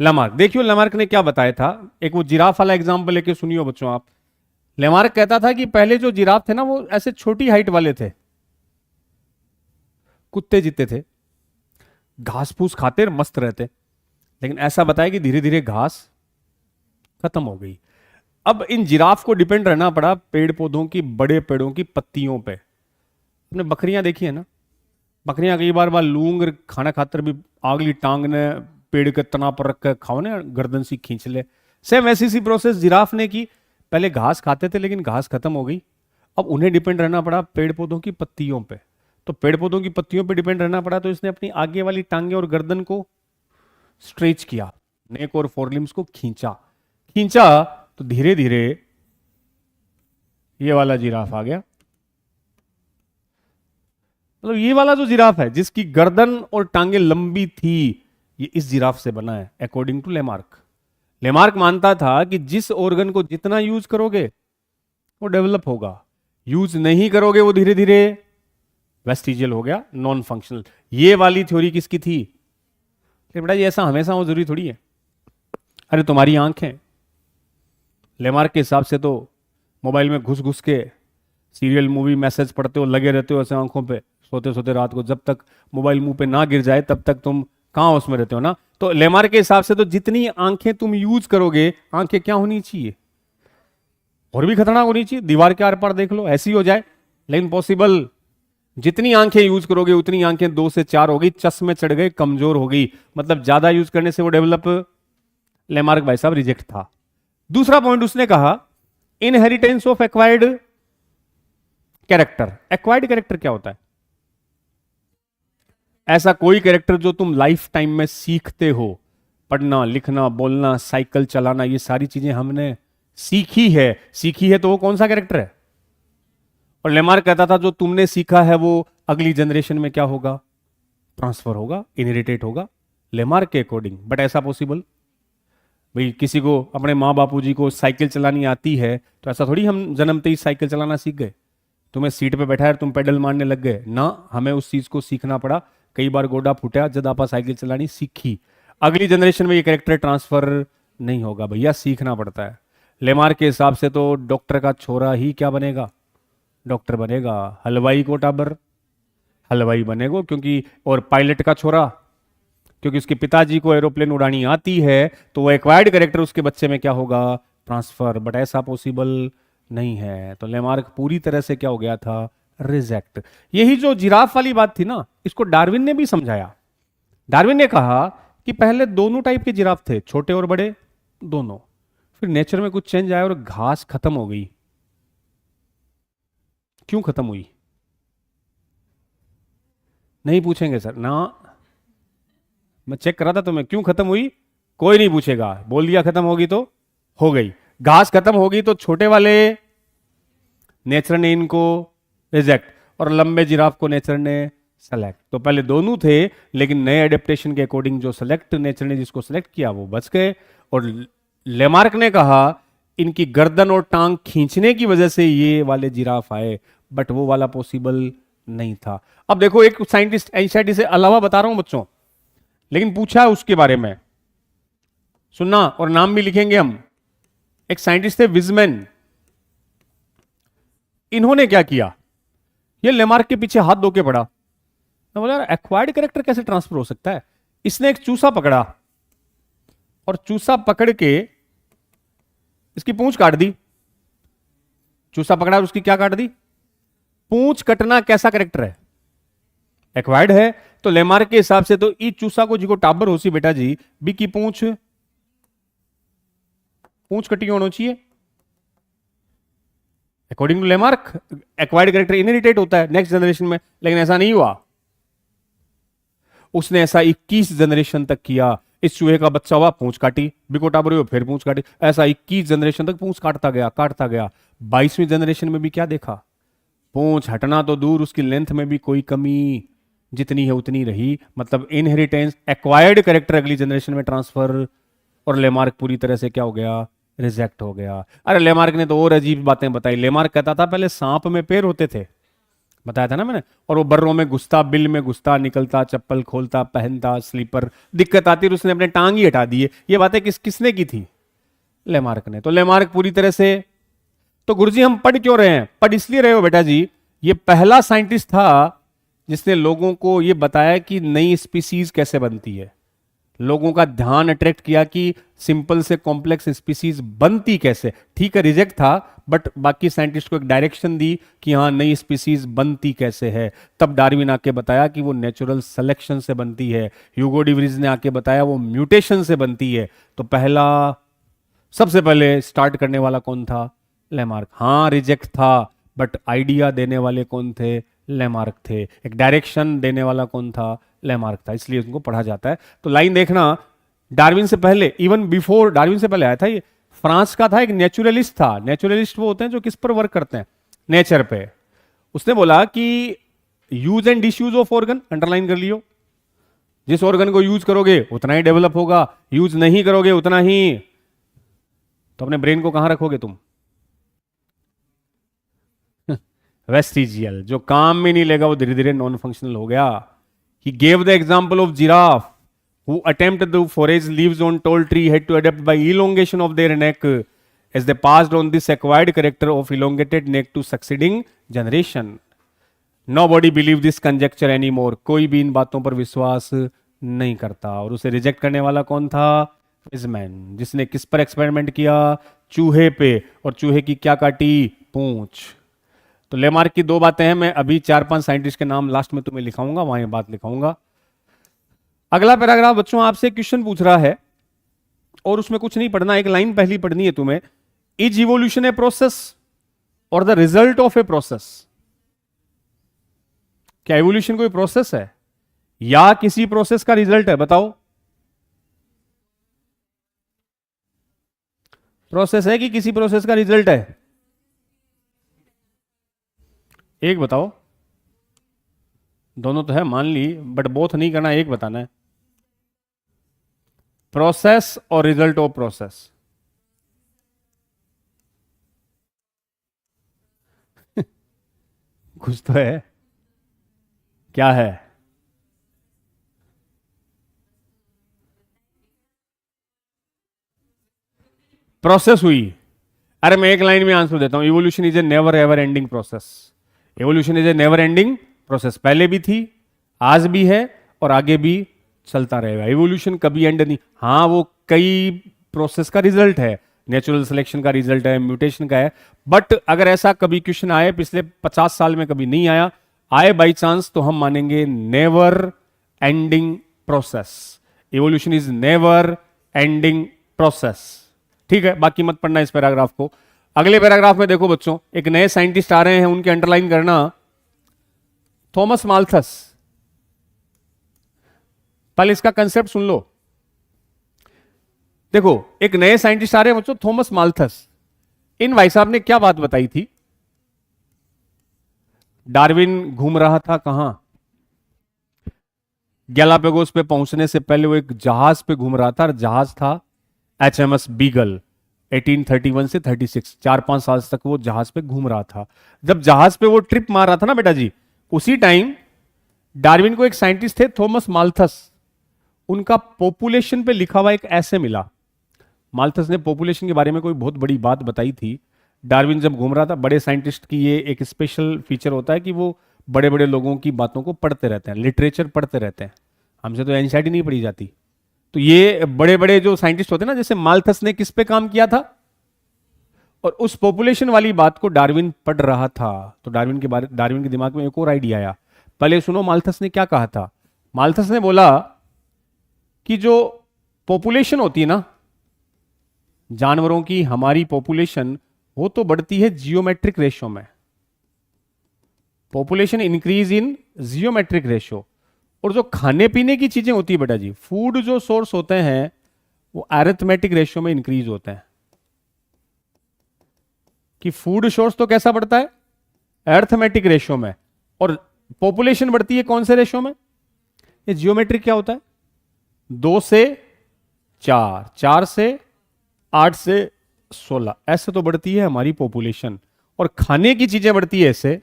लेमार्क। देखियो लेमार्क ने क्या बताया था, एक वो जिराफ वाला एग्जांपल लेके सुनियो बच्चों आप। लेमार्क कहता था कि पहले जो जिराफ थे ना वो ऐसे छोटी हाइट वाले थे, कुत्ते जितने थे, घास फूस खाते मस्त रहते। लेकिन ऐसा बताया कि धीरे धीरे घास खत्म हो गई। अब इन जिराफ को डिपेंड रहना पड़ा पेड़ पौधों की, बड़े पेड़ों की पत्तियों पे। आपने बकरियां देखी है ना, बकरियां कई बार लूंग खाना खातर भी आगली टांग ने पेड़ के तना पर रख कर खाओ ना, गर्दन सी खींच ले। सेम ऐसी सी प्रोसेस जिराफ ने की। पहले घास खाते थे लेकिन घास खत्म हो गई, अब उन्हें डिपेंड रहना पड़ा पेड़ पौधों की पत्तियों पे। तो पेड़ पौधों की पत्तियों पे डिपेंड रहना पड़ा, तो इसने अपनी आगे वाली टांगे और गर्दन को स्ट्रेच किया, नेक और फोरलिम्स को खींचा। खींचा तो धीरे धीरे ये वाला जिराफ आ गया। मतलब ये वाला जो जिराफ है जिसकी गर्दन और टांगे लंबी थी, ये इस जिराफ से बना है अकॉर्डिंग टू लेमार्क। लेमार्क मानता था कि जिस ऑर्गन को जितना यूज करोगे वो डेवलप होगा, यूज नहीं करोगे वो धीरे धीरे वेस्टिजियल हो गया, नॉन फंक्शनल। ये वाली थ्योरी किसकी थी? बेटा ये ऐसा हमेशा हो जरूरी थोड़ी है। अरे तुम्हारी आंखें, लेमार्क के हिसाब से तो मोबाइल में घुस घुस के सीरियल मूवी मैसेज पढ़ते हो, लगे रहते हो ऐसे आंखों पे, सोते सोते रात को, जब तक मोबाइल मुंह पे ना गिर जाए तब तक तुम कहां उसमें रहते हो ना। तो लेमार्क के हिसाब से तो जितनी आंखें तुम यूज करोगे, आंखें क्या होनी चाहिए, और भी खतरनाक होनी चाहिए, दीवार के आर पार देख लो ऐसी हो जाए। लेकिन पॉसिबल, जितनी आंखें यूज करोगे उतनी आंखें 2 से 4 हो गई, चश्मे चढ़ गए, कमजोर हो गई, मतलब ज्यादा यूज करने से वो डेवलप। लेमार्क भाई साहब रिजेक्ट था। दूसरा पॉइंट उसने कहा inheritance of acquired character. Acquired character क्या होता है? ऐसा कोई कैरेक्टर जो तुम लाइफ टाइम में सीखते हो, पढ़ना लिखना बोलना साइकिल चलाना, ये सारी चीजें हमने सीखी है। सीखी है तो वो कौन सा कैरेक्टर है? और लेमार्क कहता था जो तुमने सीखा है वो अगली जनरेशन में क्या होगा, ट्रांसफर होगा, इनहेरिटेट होगा, लेमार्क के अकॉर्डिंग। बट ऐसा पॉसिबल? भाई किसी को अपने माँ बापू जी को साइकिल चलानी आती है तो ऐसा थोड़ी हम जन्मते ही साइकिल चलाना सीख गए। तुम्हें सीट पे बैठा है तुम पेडल मारने लग गए ना, हमें उस चीज को सीखना पड़ा। कई बार गोडा फूटा जब आप साइकिल चलानी सीखी। अगली जनरेशन में ये कैरेक्टर ट्रांसफर नहीं होगा भैया, सीखना पड़ता है। लेमार्क के हिसाब से तो डॉक्टर का छोरा ही क्या बनेगा, डॉक्टर बनेगा। हलवाई को टाबर हलवाई बनेगा, क्योंकि और पायलट का छोरा क्योंकि उसके पिताजी को एरोप्लेन उड़ानी आती है, तो वो एक्वायर्ड कैरेक्टर उसके बच्चे में क्या होगा, ट्रांसफर। बट ऐसा पॉसिबल नहीं है। तो लेमार्क पूरी तरह से क्या हो गया था, रिजेक्ट। यही जो जिराफ वाली बात थी ना, इसको डार्विन ने भी समझाया। डार्विन ने कहा कि पहले दोनों टाइप के जिराफ थे, छोटे और बड़े दोनों। फिर नेचर में कुछ चेंज आया और घास खत्म हो गई। क्यों खत्म हुई? नहीं पूछेंगे सर ना, मैं चेक कर रहा था तुम्हें, क्यों खत्म हुई कोई नहीं पूछेगा। बोल दिया खत्म होगी तो हो गई। घास खत्म होगी तो छोटे वाले नेचर ने इनको रिजेक्ट और लंबे जिराफ को नेचर ने सेलेक्ट। तो पहले दोनों थे, लेकिन नए एडेप्टेशन के अकॉर्डिंग जो सेलेक्ट नेचर ने जिसको सेलेक्ट किया वो बच गए। और लेमार्क ने कहा इनकी गर्दन और टांग खींचने की वजह से ये वाले जिराफ आए, बट वो वाला पॉसिबल नहीं था। अब देखो, एक साइंटिस्ट एंजाइटी से अलावा बता रहा हूं बच्चों, लेकिन पूछा है उसके बारे में, सुनना, और नाम भी लिखेंगे हम। एक साइंटिस्ट थे विजमैन। इन्होंने क्या किया, ये लेमार्क के पीछे हाथ धो के पड़ा। मैं बोला यार एक्वायर्ड कैरेक्टर कैसे ट्रांसफर हो सकता है। इसने एक चूसा पकड़ा और चूसा पकड़ के इसकी पूंछ काट दी। चूसा पकड़ा और उसकी क्या काट दी, पूंछ कटना कैसा कैरेक्टर है, एक्वायर्ड है। तो लेमार्क के हिसाब से तो ई चूसा को जिको टाबर हो सी बेटा जी, बी की पूंछ कटी होनी चाहिए। According to Lamarck acquired character inherited होता है नेक्स्ट जनरेशन में, लेकिन ऐसा नहीं हुआ। उसने ऐसा 21 जनरेशन तक किया। इस चूहे का बच्चा हुआ, पूंछ काटी, बिको टाबर हुआ, फिर पूंछ काटी, ऐसा 21 जनरेशन तक पूंछ काटता गया। 22वीं जनरेशन में भी क्या देखा, पूंछ हटना तो दूर, उसकी लेंथ में भी कोई कमी, जितनी है उतनी रही। मतलब इनहेरिटेंस, एक्वायर्ड कैरेक्टर अगली जनरेशन में ट्रांसफर, और लेमार्क पूरी तरह से क्या हो गया, रिजेक्ट हो गया। अरे लेमार्क ने तो और अजीब बातें बताई। लेमार्क कहता था पहले सांप में पैर होते थे, बताया था ना मैंने, और वो बर्रों में घुसता, बिल में घुसता, निकलता, चप्पल खोलता, पहनता, स्लीपर, दिक्कत आती, और उसने अपने टांग ही हटा दिए। ये बातें किसने की थी, लेमार्क ने। तो लेमार्क पूरी तरह से, तो गुरुजी हम पढ़ क्यों रहे हैं, पढ़ इसलिए रहे हो बेटा जी, ये पहला साइंटिस्ट था जिसने लोगों को ये बताया कि नई स्पीसीज कैसे बनती है। लोगों का ध्यान अट्रैक्ट किया कि सिंपल से कॉम्प्लेक्स स्पीसीज बनती कैसे। ठीक है, रिजेक्ट था, बट बाकी साइंटिस्ट को एक डायरेक्शन दी कि हाँ नई स्पीसीज बनती कैसे है। तब डार्विन आके बताया कि वो नेचुरल सिलेक्शन से बनती है। ह्यूगो डिवरीज ने आके बताया वो म्यूटेशन से बनती है। तो सबसे पहले स्टार्ट करने वाला कौन था, लेमार्क। हाँ रिजेक्ट था, बट आइडिया देने वाले कौन थे, लेमार्क थे। एक डायरेक्शन देने वाला कौन था, लेमार्क था, इसलिए उनको पढ़ा जाता है। तो लाइन देखना, डार्विन से पहले, इवन बिफोर डार्विन से पहले आया था ये, फ्रांस का था, एक नेचुरलिस्ट था। नेचुरलिस्ट वो होते हैं जो किस पर वर्क करते हैं, नेचर पे। उसने बोला कि use and disuse of organ, underline कर लियो। जिस ऑर्गन को यूज करोगे उतना ही डेवलप होगा, यूज नहीं करोगे उतना ही। तो अपने ब्रेन को कहां रखोगे तुम, वेस्टिजियल। जो काम में नहीं लेगा वो धीरे धीरे नॉन फंक्शनल हो गया। He gave the example of giraffe who attempted to forage leaves on tall tree had to adapt by elongation of their neck as they passed on this acquired character of elongated neck to succeeding generation. Nobody believed this conjecture anymore. कोई भी इन बातों पर विश्वास नहीं करता। और उसे reject करने वाला कौन था, विजमैन, जिसने किस पर एक्सपेरिमेंट किया, चूहे पे, और चूहे की क्या काटी, पूंछ। तो लेमार्क की दो बातें हैं। मैं अभी 4-5 साइंटिस्ट के नाम लास्ट में तुम्हें लिखाऊंगा, वहां ये बात लिखाऊंगा। अगला पैराग्राफ बच्चों आपसे क्वेश्चन पूछ रहा है और उसमें कुछ नहीं पढ़ना, एक लाइन पहली पढ़नी है तुम्हें। इज इवोल्यूशन ए प्रोसेस और the result of a process. क्या इवोल्यूशन कोई प्रोसेस है या किसी प्रोसेस का रिजल्ट है, बताओ। प्रोसेस है कि किसी प्रोसेस का रिजल्ट है, एक बताओ। दोनों तो है मान ली, बट बोथ नहीं करना, एक बताना है। प्रोसेस और रिजल्ट ऑफ प्रोसेस। कुछ तो है, क्या है, प्रोसेस हुई। अरे मैं एक लाइन में आंसर देता हूं, evolution is a never ever ending process. Evolution is a never ending process, पहले भी थी, आज भी है और आगे भी चलता रहेगा। इवोल्यूशन कभी एंड नहीं। हाँ वो कई प्रोसेस का रिजल्ट है, नेचुरल सिलेक्शन का रिजल्ट है, म्यूटेशन का है। बट अगर ऐसा कभी क्वेश्चन आए, पिछले 50 साल में कभी नहीं आया, आए बाई चांस, तो हम मानेंगे never ending process. Evolution is never ending process. ठीक है, बाकी मत पढ़ना इस पैराग्राफ को। अगले पैराग्राफ में देखो बच्चों, एक नए साइंटिस्ट आ रहे हैं, उनके अंडरलाइन करना, थॉमस माल्थस। पहले इसका कंसेप्ट सुन लो। देखो एक नए साइंटिस्ट आ रहे हैं बच्चों, थॉमस माल्थस। इन भाई साहब ने क्या बात बताई थी, डार्विन घूम रहा था कहां, गैलापागोस पे पहुंचने से पहले वो एक जहाज पे घूम रहा था, और जहाज था HMS बीगल। 1831 से 36, 4-5 साल तक वो जहाज पे घूम रहा था। जब जहाज पे वो ट्रिप मार रहा था ना बेटा जी, उसी टाइम डार्विन को एक साइंटिस्ट थे थॉमस माल्थस, उनका पॉपुलेशन पे लिखा हुआ एक ऐसे मिला। माल्थस ने पॉपुलेशन के बारे में कोई बहुत बड़ी बात बताई थी। डार्विन जब घूम रहा था, बड़े साइंटिस्ट की ये एक स्पेशल फीचर होता है कि वो बड़े बड़े लोगों की बातों को पढ़ते रहते हैं, लिटरेचर पढ़ते रहते हैं। हमसे तो एनसीईआरटी नहीं पढ़ी जाती। तो ये बड़े बड़े जो साइंटिस्ट होते हैं ना, जैसे माल्थस ने किस पे काम किया था, और उस पॉपुलेशन वाली बात को डार्विन पढ़ रहा था। तो डार्विन के दिमाग में एक और आइडिया आया। पहले सुनो माल्थस ने क्या कहा था। माल्थस ने बोला कि जो पॉपुलेशन होती है ना जानवरों की, हमारी पॉपुलेशन, वो तो बढ़ती है जियोमेट्रिक रेशो में। Population increase in geometric ratio. और जो खाने पीने की चीजें होती है बेटा जी, फूड जो सोर्स होते हैं, वो अरिथमेटिक रेशो में इंक्रीज होते हैं। कि फूड सोर्स तो कैसा बढ़ता है, अरिथमेटिक रेशो में, और पॉपुलेशन बढ़ती है कौन से रेशो में, ये जियोमेट्रिक क्या होता है, 2 से 4, 4 से 8 से 16, ऐसे तो बढ़ती है हमारी पॉपुलेशन। और खाने की चीजें बढ़ती है ऐसे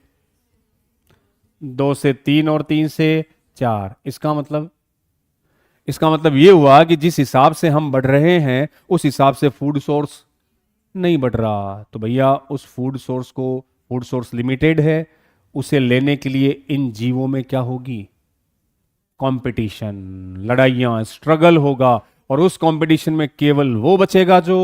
2 से 3 और 3 से 4। इसका मतलब ये हुआ कि जिस हिसाब से हम बढ़ रहे हैं उस हिसाब से फूड सोर्स नहीं बढ़ रहा। तो भैया उस फूड सोर्स लिमिटेड है, उसे लेने के लिए इन जीवों में क्या होगी, कंपटीशन, लड़ाइयां, स्ट्रगल होगा। और उस कंपटीशन में केवल वो बचेगा जो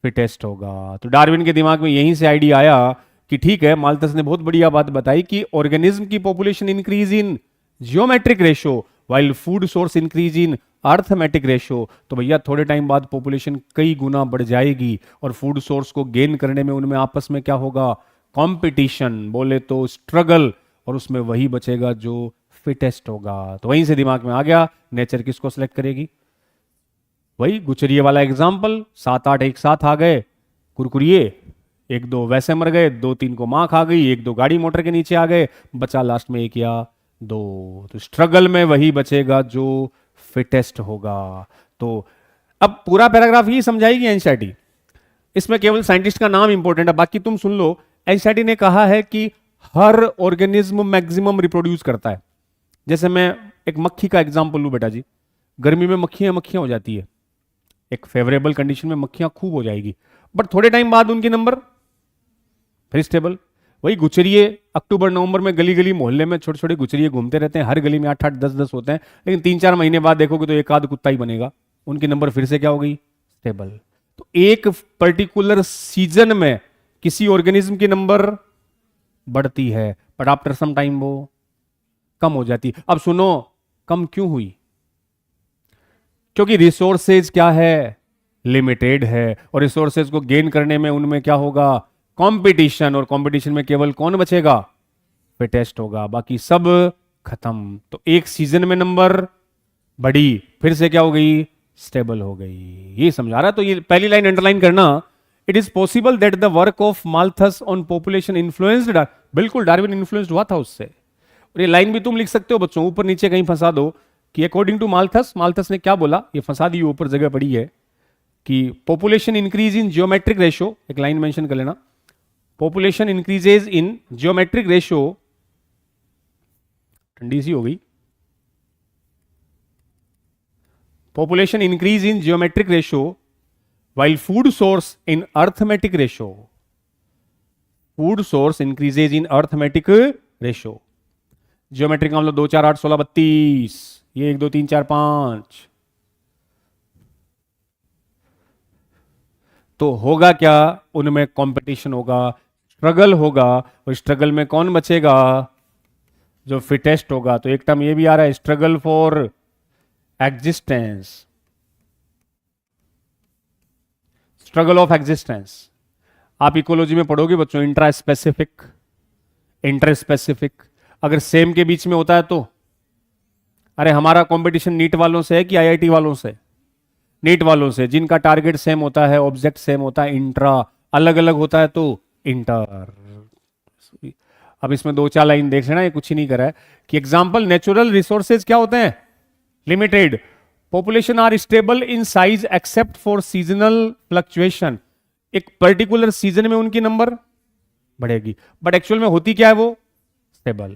फिटेस्ट होगा। तो डार्विन के दिमाग में यहीं से आइडिया आया कि ठीक है, माल्थस ने बहुत बढ़िया बात बताई कि ऑर्गेनिज्म की population increase in geometric ratio while food source increase in arithmetic ratio. तो भैया थोड़े टाइम बाद पॉपुलेशन कई गुना बढ़ जाएगी और फूड सोर्स को गेन करने में उनमें आपस में क्या होगा, कंपटीशन, बोले तो स्ट्रगल, और उसमें वही बचेगा जो फिटेस्ट होगा। तो वहीं से दिमाग में आ गया, नेचर किसको सिलेक्ट करेगी, वही गुचरिए वाला एग्जाम्पल, 7-8 एक साथ आ गए कुरकुरिए, 1-2 वैसे मर गए, 2-3 को मां खा गई, 1-2 गाड़ी मोटर के नीचे आ गए, बचा लास्ट में 1 या 2। तो स्ट्रगल में वही बचेगा जो फिटेस्ट होगा। तो अब पूरा पैराग्राफ ही समझाएगी एनसीईआरटी, इसमें केवल साइंटिस्ट का नाम इंपॉर्टेंट है, बाकी तुम सुन लो। एनसीईआरटी ने कहा है कि हर ऑर्गेनिज्म मैक्सिमम रिप्रोड्यूस करता है। जैसे मैं एक मक्खी का एग्जांपल लूं बेटा जी, गर्मी में मक्खियां हो जाती है, एक फेवरेबल कंडीशन में मक्खियां खूब हो जाएगी, बट थोड़े टाइम बाद उनके नंबर फिर स्टेबल। वही गुचरिए अक्टूबर नवंबर में गली गली मोहल्ले में छोटे छोटे गुचरिए घूमते रहते हैं, हर गली में 8-8 10-10 होते हैं, लेकिन 3-4 महीने बाद देखोगे तो एक आध कुत्ता ही बनेगा, उनके नंबर फिर से क्या हो गई, स्टेबल। तो एक पर्टिकुलर सीजन में किसी ऑर्गेनिज्म की नंबर बढ़ती है, बट आफ्टर सम टाइम वो कम हो जाती है। अब सुनो, कम क्यों हुई, क्योंकि रिसोर्सेज क्या है, लिमिटेड है, और रिसोर्सेज को गेन करने में उनमें क्या होगा, कंपटीशन, और कंपटीशन में केवल कौन बचेगा, फिटेस्ट होगा, बाकी सब खत्म। तो एक सीजन में नंबर बढ़ी, फिर से क्या हो गई, स्टेबल हो गई। ये समझा रहा। तो ये पहली लाइन अंडरलाइन करना, it is possible that the work of Malthus on population influenced, बिल्कुल डार्विन इन्फ्लुएंस्ड हुआ था उससे। और ये लाइन भी तुम लिख सकते हो बच्चों, ऊपर नीचे कहीं फंसा दो कि अकॉर्डिंग टू माल्थस ने क्या बोला, ये फंसा दी, ऊपर जगह पड़ी है कि population increase in geometric ratio, एक लाइन मेंशन कर लेना, पॉपुलेशन इंक्रीजेज इन जियोमेट्रिक रेशो, ठंडी सी हो गई, population increase in geometric ratio while food source in arithmetic ratio, food source increases in arithmetic ratio। Geometric का मतलब 2 4 8 16 32, ये 1 2 3 4 5। तो होगा क्या, उनमें कंपटीशन होगा, स्ट्रगल होगा, और स्ट्रगल में कौन बचेगा, जो फिटेस्ट होगा। तो एक टर्म ये भी आ रहा है, struggle for existence, struggle of existence. आप इकोलॉजी में पढ़ोगे बच्चों, इंट्रा स्पेसिफिक, इंटर स्पेसिफिक। अगर सेम के बीच में होता है तो, अरे हमारा कंपटीशन नीट वालों से है कि आईआईटी वालों से, नीट वालों से, जिनका टारगेट सेम होता है, ऑब्जेक्ट सेम होता है। इंट्रा अलग अलग होता है तो इंटर। अब इसमें 2-4 लाइन देख लेना, ये कुछ ही नहीं करा है कि एग्जाम्पल, नेचुरल रिसोर्सेज क्या होते हैं, limited, population are stable in size except for seasonal fluctuation. एक पर्टिकुलर सीजन में उनकी नंबर बढ़ेगी, बट एक्चुअल में होती क्या है, वो स्टेबल।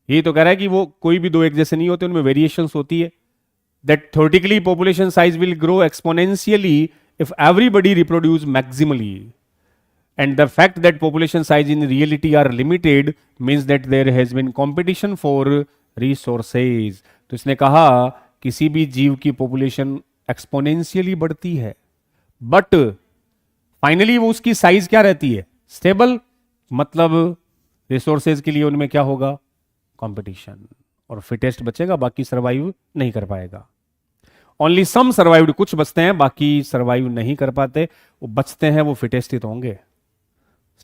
ये तो कह रहा है कि वो कोई भी दो एक जैसे नहीं होते, उनमें वेरिएशंस होती है। That theoretically population size will grow exponentially if everybody reproduce maximally, and the fact that population size in reality are limited means that there has been competition for resources। तो इसने कहा किसी भी जीव की पॉपुलेशन एक्सपोनेंशियली बढ़ती है, but finally वो उसकी साइज क्या रहती है, स्टेबल। मतलब रिसोर्सेज के लिए उनमें क्या होगा, कंपटीशन, और फिटेस्ट बचेगा, बाकी सर्वाइव नहीं कर पाएगा। ओनली सम सर्वाइव्ड, कुछ बचते हैं, बाकी सर्वाइव नहीं कर पाते। वो बचते हैं वो फिटेस्ट ही तो होंगे,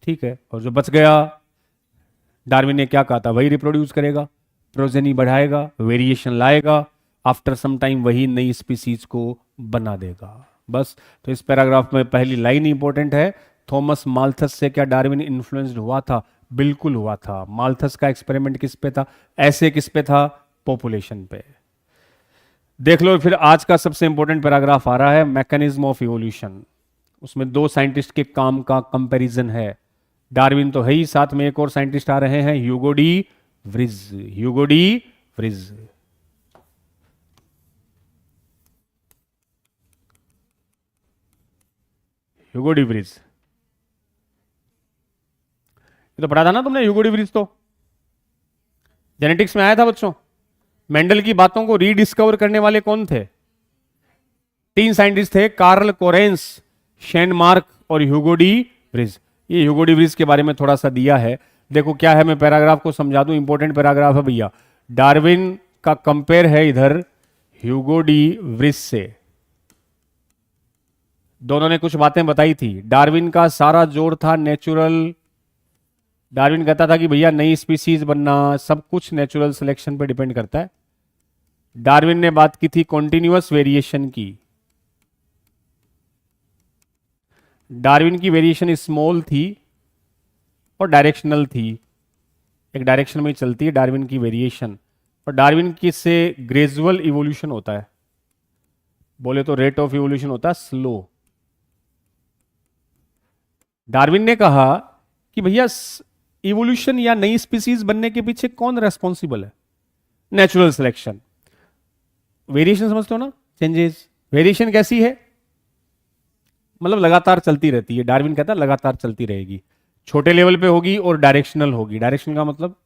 ठीक है। और जो बच गया, डार्विन ने क्या कहा था, वही रिप्रोड्यूस करेगा, प्रोजेनी बढ़ाएगा, वेरिएशन लाएगा, आफ्टर सम टाइम वही नई स्पीसीज को बना देगा, बस। तो इस पैराग्राफ में पहली लाइन इंपॉर्टेंट है, थॉमस माल्थस से क्या डार्विन इन्फ्लुएंस्ड हुआ था, बिल्कुल हुआ था। माल्थस का एक्सपेरिमेंट किस पे था, ऐसे किस पे था, पॉपुलेशन पे। देख लो फिर आज का सबसे इंपॉर्टेंट पैराग्राफ आ रहा है, मैकेनिज्म ऑफ इवोल्यूशन। उसमें दो साइंटिस्ट के काम का कंपैरिजन है। डार्विन तो है ही, साथ में एक और साइंटिस्ट आ रहे हैं, Hugo de Vries. Hugo de Vries, Hugo de Vries, ये तो पढ़ा था ना तुमने, ह्यूगो डी व्रिज तो जेनेटिक्स में आया था बच्चों। मेंडल की बातों को रीडिस्कवर करने वाले कौन थे, तीन साइंटिस्ट थे, कार्ल कोरेंस, शेनमार्क और ह्यूगो डी व्रिज। ये ह्यूगो डी व्रिज के बारे में थोड़ा सा दिया है, देखो क्या है, मैं पैराग्राफ को समझा दूं, इंपॉर्टेंट पैराग्राफ है भैया। डार्विन का कंपेयर है इधर ह्यूगो डी व्रिज से। दोनों ने कुछ बातें बताई थी। डार्विन का सारा जोर था नेचुरल, डार्विन कहता था कि भैया नई स्पीसीज बनना सब कुछ नेचुरल सिलेक्शन पे डिपेंड करता है। डार्विन ने बात की थी कॉन्टिन्यूअस वेरिएशन की। डार्विन की वेरिएशन स्मॉल थी और डायरेक्शनल थी, एक डायरेक्शन में चलती है डार्विन की वेरिएशन, और डार्विन की से ग्रेजुअल इवोल्यूशन होता है, बोले तो रेट ऑफ इवोल्यूशन होता है स्लो। डार्विन ने कहा कि भैया इवोल्यूशन या नई स्पीसीज बनने के पीछे कौन रेस्पॉन्सिबल है, नेचुरल सिलेक्शन। वेरिएशन समझते हो ना, चेंजेस, वेरिएशन कैसी है, मतलब लगातार चलती रहती है। डार्विन कहता है लगातार चलती रहेगी, छोटे लेवल पे होगी और डायरेक्शनल होगी। डायरेक्शन का मतलब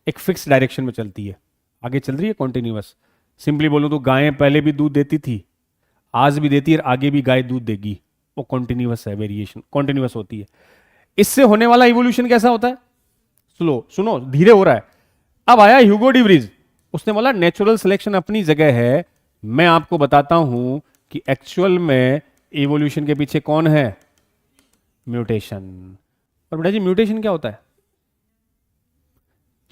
एक फिक्स डायरेक्शन में चलती है, आगे चल रही है कॉन्टिन्यूअस। सिंपली बोलूं तो गायें पहले भी दूध देती थी, आज भी देती है, आगे भी गाय दूध देगी, वो कॉन्टिन्यूअस है, वेरिएशन कॉन्टिन्यूअस होती है। इससे होने वाला इवोल्यूशन कैसा होता है, स्लो, सुनो धीरे हो रहा है। अब आया ह्यूगो डी व्रिज, उसने बोला नेचुरल सिलेक्शन अपनी जगह है, मैं आपको बताता हूं कि एक्चुअल में इवोल्यूशन के पीछे कौन है, म्यूटेशन। और बेटा जी म्यूटेशन क्या होता है,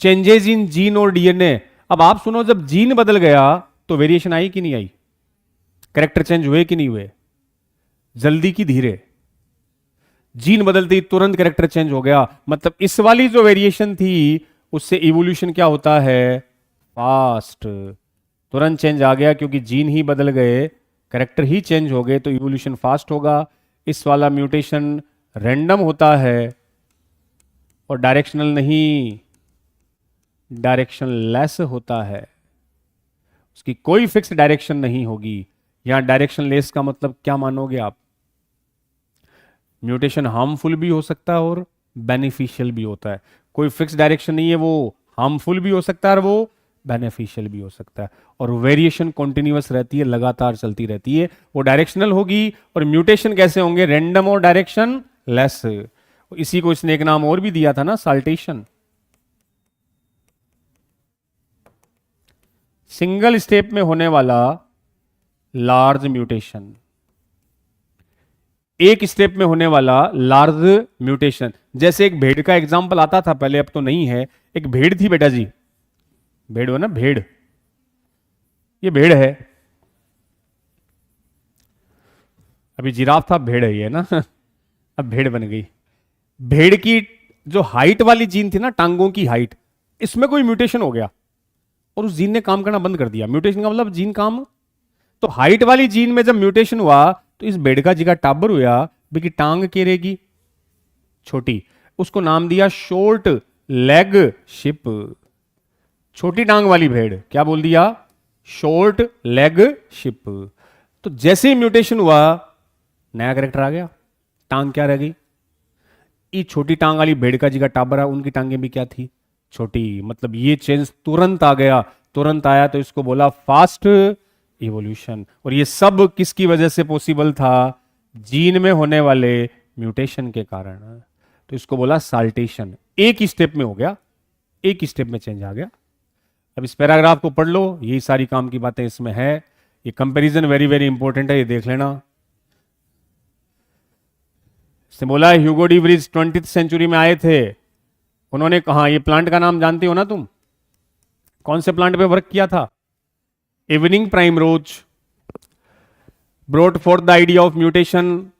चेंजेस इन जीन और डीएनए। अब आप सुनो, जब जीन बदल गया तो वेरिएशन आई कि नहीं आई, कैरेक्टर चेंज हुए कि नहीं हुए, जल्दी की धीरे, जीन बदलती तुरंत कैरेक्टर चेंज हो गया। मतलब इस वाली जो वेरिएशन थी उससे इवोल्यूशन क्या होता है, फास्ट, तुरंत चेंज आ गया, क्योंकि जीन ही बदल गए, कैरेक्टर ही चेंज हो गए, तो इवोल्यूशन फास्ट होगा। इस वाला म्यूटेशन रैंडम होता है और डायरेक्शनल नहीं, डायरेक्शन लेस होता है, उसकी कोई फिक्स डायरेक्शन नहीं होगी। यहां डायरेक्शन लेस का मतलब क्या मानोगे आप, म्यूटेशन हार्मफुल भी हो सकता है और बेनिफिशियल भी होता है। कोई फिक्स डायरेक्शन नहीं है, वो हार्मफुल भी हो सकता है और वो बेनिफिशियल भी हो सकता है। और वेरिएशन कॉन्टिन्यूअस रहती है, लगातार चलती रहती है, वो डायरेक्शनल होगी। और म्यूटेशन कैसे होंगे, रैंडम और डायरेक्शन लेस। इसी को इसने एक नाम और भी दिया था ना, साल्टेशन। सिंगल स्टेप में होने वाला लार्ज म्यूटेशन, एक स्टेप में होने वाला लार्ज म्यूटेशन। जैसे एक भेड़ का एग्जांपल आता था पहले, अब तो नहीं है। एक भेड़ थी बेटा जी, भेड़ हो ना, भेड़, ये भेड़ है, अभी जिराफ था, भेड़ है ये ना अब भेड़ बन गई। भेड़ की जो हाइट वाली जीन थी ना, टांगों की हाइट, इसमें कोई म्यूटेशन हो गया और उस जीन ने काम करना बंद कर दिया। म्यूटेशन का मतलब जीन काम, तो हाइट वाली जीन में जब म्यूटेशन हुआ तो इस भेड़ का जिगा टाबर हुआ, कि टांग केरेगी छोटी, उसको नाम दिया शॉर्ट लेग शिप, छोटी टांग वाली भेड़, क्या बोल दिया, शॉर्ट लेग शिप। तो जैसे ही म्यूटेशन हुआ नया करेक्टर आ गया, टांग क्या रह गई, ये छोटी टांग वाली भेड़ का जी का टाबरा, उनकी टांगें भी क्या थी, छोटी। मतलब ये चेंज तुरंत आ गया, तुरंत आया, तो इसको बोला फास्ट इवोल्यूशन। और ये सब किसकी वजह से पॉसिबल था, जीन में होने वाले म्यूटेशन के कारण। तो इसको बोला साल्टेशन। एक ही स्टेप में हो गया, एक ही स्टेप में चेंज आ गया। अब इस पैराग्राफ को पढ़ लो, यही सारी काम की बातें इसमें है। ये कंपैरिजन वेरी वेरी इंपॉर्टेंट है, ये देख लेना। इसने बोला Hugo de Vries 20th century में आए थे, उन्होंने कहा, ये प्लांट का नाम जानते हो ना तुम, कौन से प्लांट पे वर्क किया था, evening primrose, brought for the idea of mutation.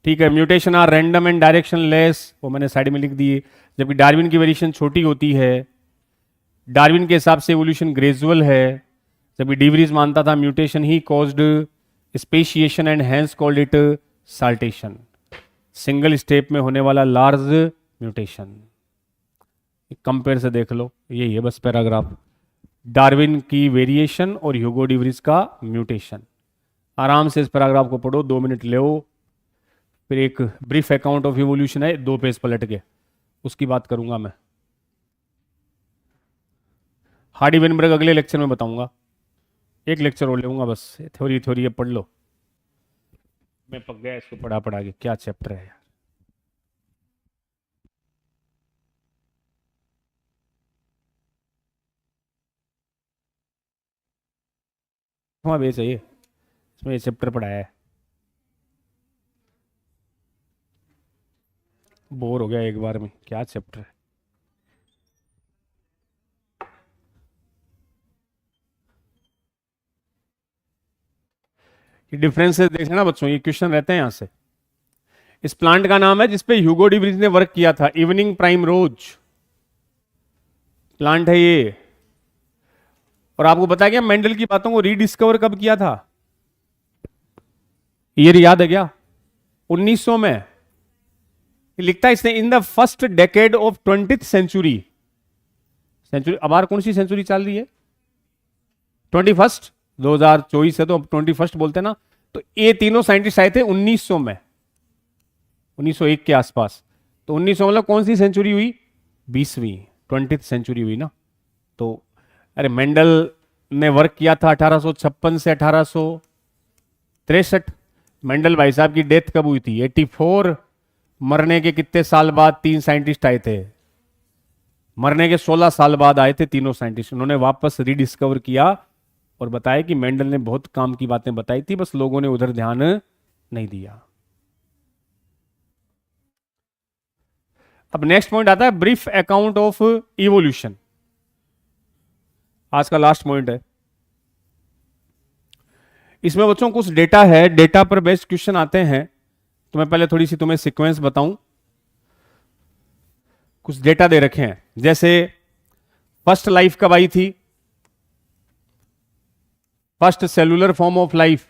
ठीक है, mutation are random and directionless, वो मैंने साइड में लिख दिए। जबकि डार्विन की वेरिएशन छोटी होती है, डार्विन के हिसाब से एवोल्यूशन ग्रेजुअल है। जबकि डिवरीज मानता था म्यूटेशन ही caused speciation and hence called it saltation, single step में होने वाला लार्ज म्यूटेशन। कंपेयर से देख लो, यही है बस पैराग्राफ, डार्विन की वेरिएशन और ह्यूगो डिवरीज का म्यूटेशन। आराम से इस पैराग्राफ को पढ़ो, 2 मिनट ले, फिर एक ब्रीफ अकाउंट ऑफ इवोल्यूशन है 2 पेज पलट के, उसकी बात करूंगा मैं। हार्डी वेनबर्ग अगले लेक्चर में बताऊंगा, एक लेक्चर और लेऊंगा बस, थ्योरी थ्योरी ये पढ़ लो। मैं पक गया इसको पढ़ा पढ़ा के, क्या चैप्टर है यार। हाँ बे चाहिए, इसमें ये चैप्टर पढ़ाया है, बोर हो गया एक बार में, क्या चैप्टर है। ये डिफरेंसेस देख लेना बच्चों, ये क्वेश्चन रहते हैं यहां से। इस प्लांट का नाम है जिसपे ह्यूगो डिवरीज ने वर्क किया था, इवनिंग प्राइम रोज प्लांट है ये। और आपको पता क्या, मेंडल की बातों को रीडिस्कवर कब किया था, ईयर याद है क्या, 1900 में। लिखता है इसने in the first decade of 20th century. Century अब कौन सी सेंचुरी चल रही है, 21st, 2024 है तो अब 21st बोलते हैं ना। तो ये तीनों साइंटिस्ट आए थे 1900 में, 1901 के आसपास। तो 1900 मतलब कौन सी सेंचुरी हुई, 20वीं, 20th सेंचुरी हुई ना। तो अरे मेंडल ने वर्क किया था 1856 से 1863। मेंडल भाई साहब की डेथ कब हुई थी, 84। मरने के कितने साल बाद 3 साइंटिस्ट आए थे, मरने के 16 साल बाद आए थे तीनों साइंटिस्ट। उन्होंने वापस रीडिस्कवर किया और बताया कि मेंडल ने बहुत काम की बातें बताई थी, बस लोगों ने उधर ध्यान नहीं दिया। अब नेक्स्ट पॉइंट आता है ब्रीफ अकाउंट ऑफ इवोल्यूशन, आज का लास्ट पॉइंट है। इसमें बच्चों कुछ डेटा है, डेटा पर बेस्ड क्वेश्चन आते हैं। तो मैं पहले थोड़ी सी तुम्हें सीक्वेंस बताऊं। कुछ डेटा दे रखे हैं, जैसे फर्स्ट लाइफ कब आई थी, first cellular form of life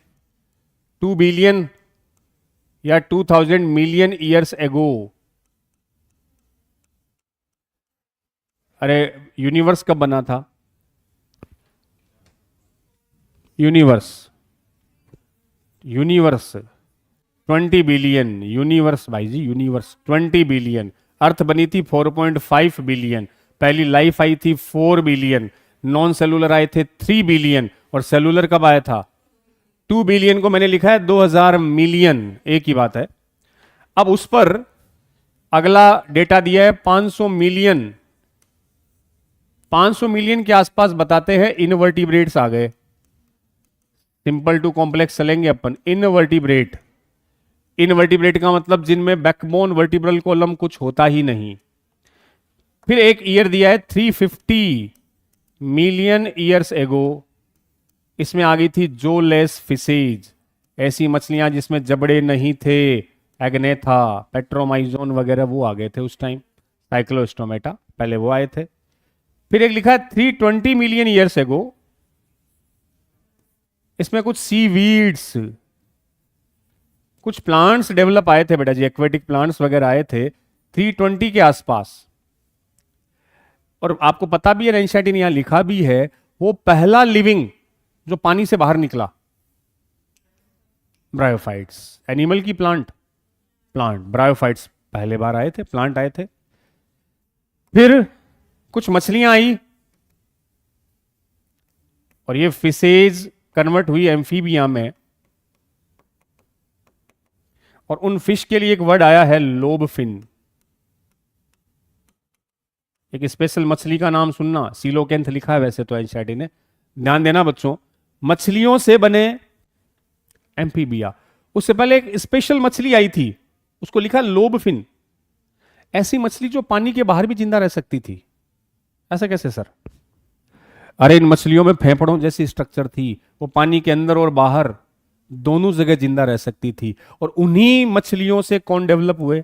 2 billion या 2000 मिलियन ईयर्स एगो। अरे यूनिवर्स कब बना था, यूनिवर्स 20 बिलियन, यूनिवर्स भाई जी, यूनिवर्स 20 बिलियन। अर्थ बनी थी 4.5 बिलियन, पहली लाइफ आई थी 4 बिलियन, नॉन सेलुलर आए थे 3 बिलियन, और सेलुलर कब आया था 2 बिलियन को मैंने लिखा है 2000 मिलियन, एक ही बात है। अब उस पर अगला डेटा दिया है 500 मिलियन, 500 मिलियन के आसपास बताते हैं इनवर्टिब्रेट्स आ गए। सिंपल टू कॉम्प्लेक्स चलेंगे अपन। इनवर्टिब्रेट, इनवर्टिब्रेट का मतलब जिनमें बैकबोन वर्टिब्रल कॉलम कुछ होता ही नहीं। फिर एक ईयर दिया है 350 मिलियन ईयर्स एगो, इसमें आ गई थी जोलेस फिशेज, ऐसी मछलियां जिसमें जबड़े नहीं थे, एग्नेथा, पेट्रोमाइजोन वगैरह वो आ गए थे उस टाइम, साइक्लोस्टोमेटा पहले वो आए थे। फिर एक लिखा है 320 मिलियन ईयर्स एगो, इसमें कुछ सी वीड्स, कुछ प्लांट्स डेवलप आए थे बेटा जी, एक्वेटिक प्लांट्स वगैरह आए थे, 320 के आसपास। और आपको पता भी है, एंशाइटी ने यहां लिखा भी है, वो पहला लिविंग जो पानी से बाहर निकला, ब्रायोफाइट्स। एनिमल की प्लांट, प्लांट, ब्रायोफाइट्स पहले बार आए थे, प्लांट आए थे। फिर कुछ मछलियां आई और ये फिशेज कन्वर्ट हुई एम्फीबिया में। और उन फिश के लिए एक वर्ड आया है लोब फिन। एक स्पेशल मछली का नाम सुनना, सीलोकेंथ लिखा है वैसे तो एनसीईआरटी ने, ध्यान देना बच्चों। मछलियों से बने एम्फीबिया। उससे पहले एक स्पेशल मछली आई थी, उसको लिखा लोब फिन। ऐसी मछली जो पानी के बाहर भी जिंदा रह सकती थी। ऐसा कैसे सर? अरे इन मछलियों में फेफड़ों जैसी स्ट्रक्चर थी, वो पानी के अंदर और बाहर दोनों जगह जिंदा रह सकती थी। और उन्हीं मछलियों से कौन डेवलप हुए?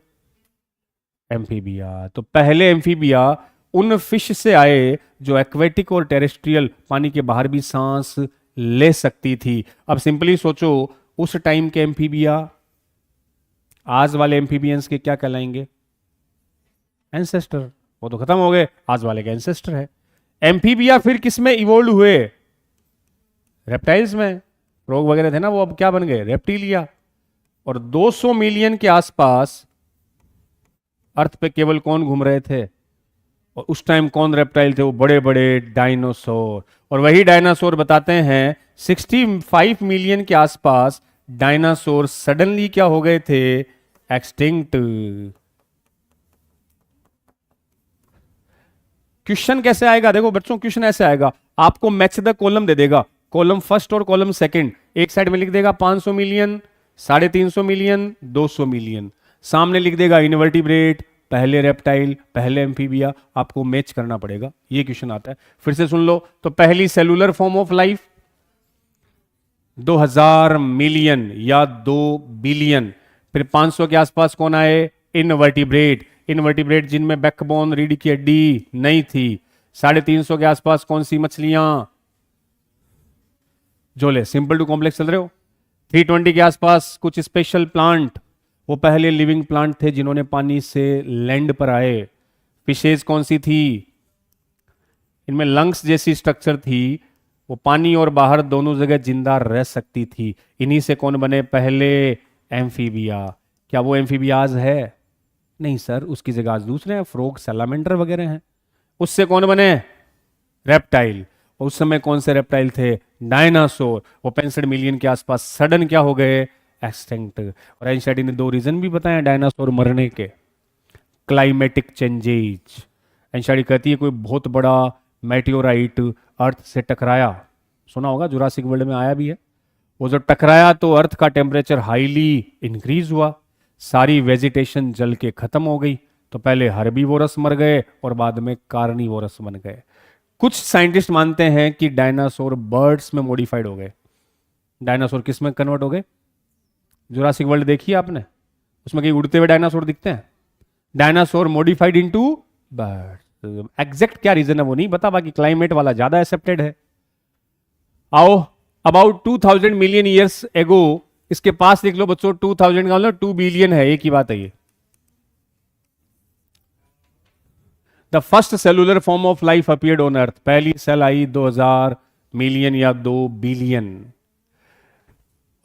एम्फीबिया। तो पहले एम्फीबिया उन फिश से आए जो एक्वेटिक और टेरेस्ट्रियल, पानी के बाहर भी सांस ले सकती थी। अब सिंपली सोचो, उस टाइम के एम्फीबिया आज वाले एम्फीबियंस के क्या कहलाएंगे? एंसेस्टर। वो तो खत्म हो गए, आज वाले के एंसेस्टर है। एम्फीबिया फिर किस में इवोल्व हुए? रेप्टाइल्स में। रोग वगैरह थे ना, वो अब क्या बन गए? रेप्टिलिया। और 200 मिलियन के आसपास अर्थ पे केवल कौन घूम रहे थे? और उस टाइम कौन रेप्टाइल थे? वो बड़े बड़े डायनासोर। और वही डायनासोर बताते हैं 65 मिलियन के आसपास डायनासोर सडनली क्या हो गए थे? एक्सटिंक्ट। क्वेश्चन कैसे आएगा? देखो बच्चों, क्वेश्चन ऐसे आएगा, आपको मैच द कॉलम दे देगा, कॉलम फर्स्ट और कॉलम सेकंड। एक साइड में लिख देगा 500 मिलियन, 350 मिलियन, 200 मिलियन। सामने लिख देगा इनवर्टिब्रेट, पहले रेप्टाइल, पहले एम्फीबिया। आपको मैच करना पड़ेगा, ये क्वेश्चन आता है। फिर से सुन लो, तो पहली cellular form of life 2000 million या 2 बिलियन। फिर 500 के आसपास कौन आए? इनवर्टिब्रेट। इनवर्टिब्रेट जिनमें बैकबोन, रीढ़ की हड्डी नहीं थी। 350 के आसपास कौन सी मछलियां? जोले। सिंपल टू कॉम्प्लेक्स चल रहे हो। 320 के आसपास कुछ स्पेशल प्लांट, वो पहले लिविंग प्लांट थे जिन्होंने पानी से लैंड पर आए। फिशेज कौन सी थी? इनमें लंग्स जैसी स्ट्रक्चर थी, वो पानी और बाहर दोनों जगह जिंदा रह सकती थी। इन्हीं से कौन बने? पहले एम्फीबिया। क्या वो एम्फीबियाज है? नहीं सर, उसकी जगह आज दूसरे हैं, फ्रॉग, सैलामेंडर वगैरह हैं। उससे कौन बने? रेप्टाइल। और उस समय कौन से रेप्टाइल थे? डायनासोर। वो 65 मिलियन के आसपास सडन क्या हो गए? एक्सटिंक्ट। और एनसीईआरटी ने 2 रीजन भी बताए डायनासोर मरने के। Climatic changes. एनसीईआरटी कहती है कोई बहुत बड़ा मेटियोराइट अर्थ से टकराया, सुना होगा, जुरासिक वर्ल्ड में आया भी है। वो जो टकराया तो अर्थ का टेम्परेचर हाईली इंक्रीज हुआ, सारी वेजिटेशन जल के खत्म हो गई। तो पहले हर्बीवोरस मर गए और बाद में कार्निवोरस बन गए। कुछ साइंटिस्ट मानते हैं कि डायनासोर बर्ड्स में मॉडिफाइड हो गए। डायनासोर किस में कन्वर्ट हो गए? जुरासिक वर्ल्ड देखिए आपने, उसमें कहीं उड़ते हुए डायनासोर दिखते हैं? Dinosaur modified into birds. Exact क्या रीजन है वो नहीं पता, बाकी क्लाइमेट वाला ज्यादा एक्सेप्टेड है। आओ, अबाउट 2000 मिलियन ईयर्स एगो, इसके पास लिख लो बच्चों, 2000 का मतलब 2 बिलियन है, एक ही बात है ये। The first cellular form of life appeared on earth. पहली सेल आई 2000 मिलियन या 2 बिलियन।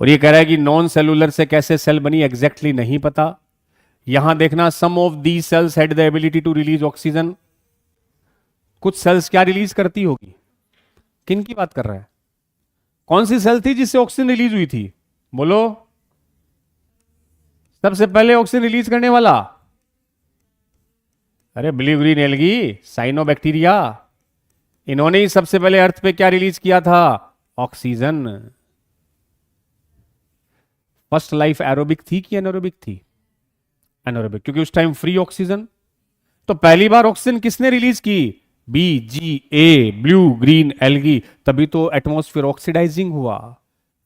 और ये कह रहा है कि नॉन सेलुलर से कैसे सेल बनी, एग्जैक्टली नहीं पता। यहां देखना, some of the cells had the ability to release oxygen. कुछ सेल्स क्या रिलीज करती होगी? किन की बात कर रहा है? कौन सी सेल थी जिससे ऑक्सीजन रिलीज हुई थी? बोलो, सबसे पहले ऑक्सीजन रिलीज करने वाला। अरे ब्लू ग्रीन एल्गी, साइनोबैक्टीरिया। इन्होंने ही सबसे पहले अर्थ पे क्या रिलीज किया था? ऑक्सीजन। फर्स्ट लाइफ एरोबिक थी कि एनारोबिक थी? एनारोबिक, क्योंकि उस टाइम फ्री ऑक्सीजन। तो पहली बार ऑक्सीजन किसने रिलीज की? BGA, blue green algae. तभी तो एटमॉस्फेयर ऑक्सीडाइजिंग हुआ।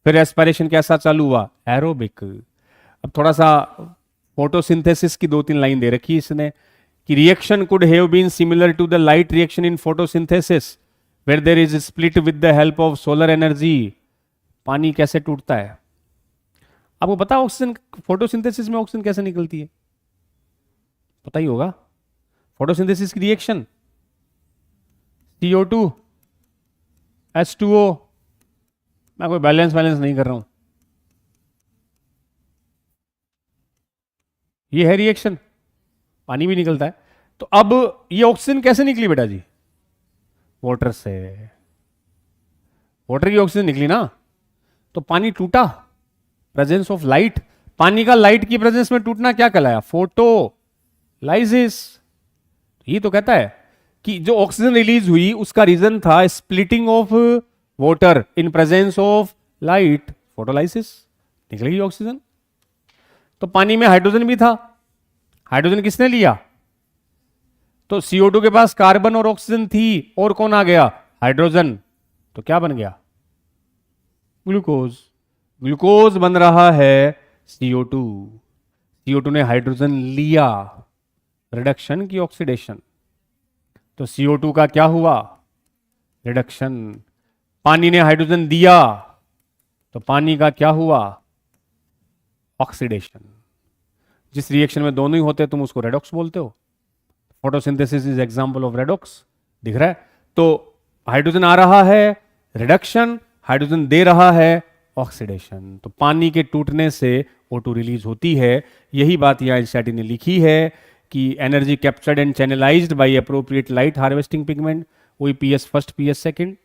फिर एस्पायरेशन कैसा चालू हुआ? एरोबिक। अब थोड़ा सा फोटोसिंथेसिस की 2-3 लाइन दे रखी है इसने, कि reaction could have been similar to the light reaction in photosynthesis where there is split with the help of solar energy. पानी कैसे टूटता है? आपको पता ऑक्सीजन, फोटोसिंथेसिस में ऑक्सीजन कैसे निकलती है? पता ही होगा, फोटोसिंथेसिस की रिएक्शन CO2 H2O। मैं कोई बैलेंस नहीं कर रहा हूं, ये है रिएक्शन, पानी भी निकलता है। तो अब ये ऑक्सीजन कैसे निकली बेटा जी? वाटर से, वाटर की ऑक्सीजन निकली ना। तो पानी टूटा, प्रेजेंस ऑफ लाइट, पानी का लाइट की प्रेजेंस में टूटना क्या कहलाया? फोटोलाइसिस। ये तो कहता है कि जो ऑक्सीजन रिलीज हुई उसका रीजन था splitting of water in presence of light, photolysis, निकलेगी ऑक्सीजन। तो पानी में हाइड्रोजन भी था, हाइड्रोजन किसने लिया? तो CO2 के पास कार्बन और ऑक्सीजन थी, और कौन आ गया? हाइड्रोजन। तो क्या बन गया? ग्लूकोज। ग्लूकोज बन रहा है CO2। CO2 ने हाइड्रोजन लिया, रिडक्शन की ऑक्सीडेशन। तो CO2 का क्या हुआ? रिडक्शन। पानी ने हाइड्रोजन दिया, तो पानी का क्या हुआ? ऑक्सीडेशन। जिस रिएक्शन में दोनों ही होते तुम उसको रेडॉक्स बोलते हो। Photosynthesis is example of redox. दिख रहा है? तो हाइड्रोजन आ रहा है, रिडक्शन, हाइड्रोजन दे रहा है, ऑक्सीडेशन। तो पानी के टूटने से O2 रिलीज होती है। यही बात यहाँ आइंस्टाइन ने लिखी है कि energy captured and channelized by appropriate light harvesting pigment. वही PS फर्स्ट, PS सेकंड।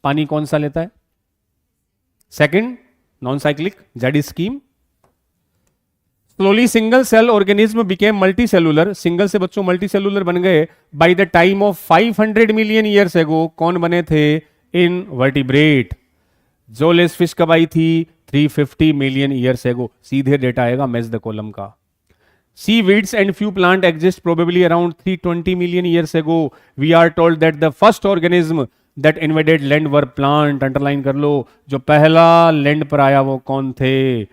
पानी कौन सा लेता है? Second, non cyclic, Z scheme. Slowly single cell organism became multi cellular. Single से बच्चों मल्टी सेलुलर बन गए by the time of 500 million years ago. कौन बने थे? In vertebrate. जोलेस फिश कब आई थी? 350 मिलियन ईयर्स एगो। सीधे डेटा आएगा मेज द कॉलम का। Seaweeds and few plant exist probably around 320 million years ago. We are told that the first organism that invaded land were plant. Underline कर लो, जो पहला लैंड पर आया वो कौन थे?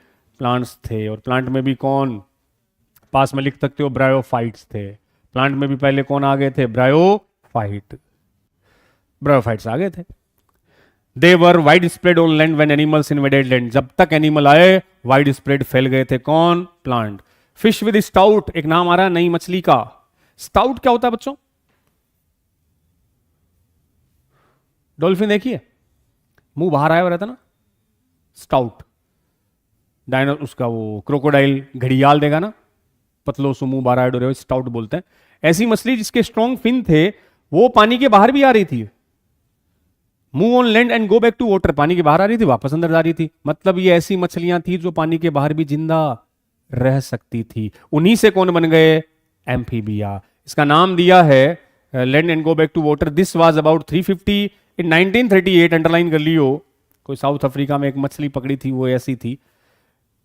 प्लांट्स थे। और प्लांट में भी कौन? पास में लिख सकते हो, ब्रायोफाइट्स थे। प्लांट में भी पहले कौन आ गए थे? ब्रायोफाइट, ब्रायोफाइट्स आ गए थे। They were widespread on land when animals invaded land. जब तक एनिमल आए वाइड स्प्रेड फैल गए थे। कौन? प्लांट। फिश विद स्टाउट, एक नाम आ रहा है नई मछली का। स्टाउट क्या होता है बच्चों? डॉल्फिन देखिए, मुंह बाहर आया हुआ रहता ना, स्टाउट। डायनो उसका वो क्रोकोडाइल, घड़ियाल देगा ना, पतलो सो मुंह बाहर आया, स्टाउट बोलते हैं। ऐसी मछली जिसके स्ट्रॉन्ग फिन थे, वो पानी के बाहर भी आ रही थी। Move on land and go back to water, पानी के बाहर आ रही थी, वापस अंदर जा रही थी। मतलब ये ऐसी मछलियां थी जो पानी के बाहर भी जिंदा रह सकती थी। उन्हीं से कौन बन गए? एम्फीबिया। इसका नाम दिया है land and go back to water. This was about 350 in 1938। Underline कर लियो। कोई साउथ अफ्रीका में एक मछली पकड़ी थी, वो ऐसी थी।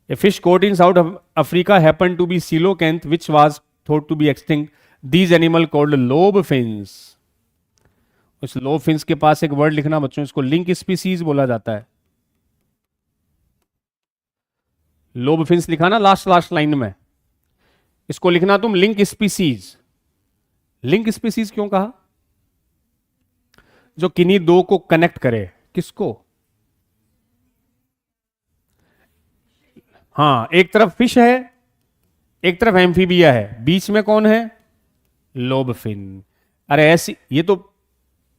A fish caught in South Africa happened to be coelacanth, which was thought to be extinct. These animal called lobe fins. उस लोब फिन्स के पास एक वर्ड लिखना बच्चों, इसको लिंक स्पीसीज बोला जाता है। लोब फिन्स लिखा ना लास्ट लाइन में, इसको लिखना तुम लिंक स्पीसीज। लिंक स्पीसीज क्यों कहा? जो किन्हीं दो को कनेक्ट करे। किसको? हाँ, एक तरफ फिश है, एक तरफ एम्फीबिया है, बीच में कौन है? Lobe fin. अरे ऐसी, ये तो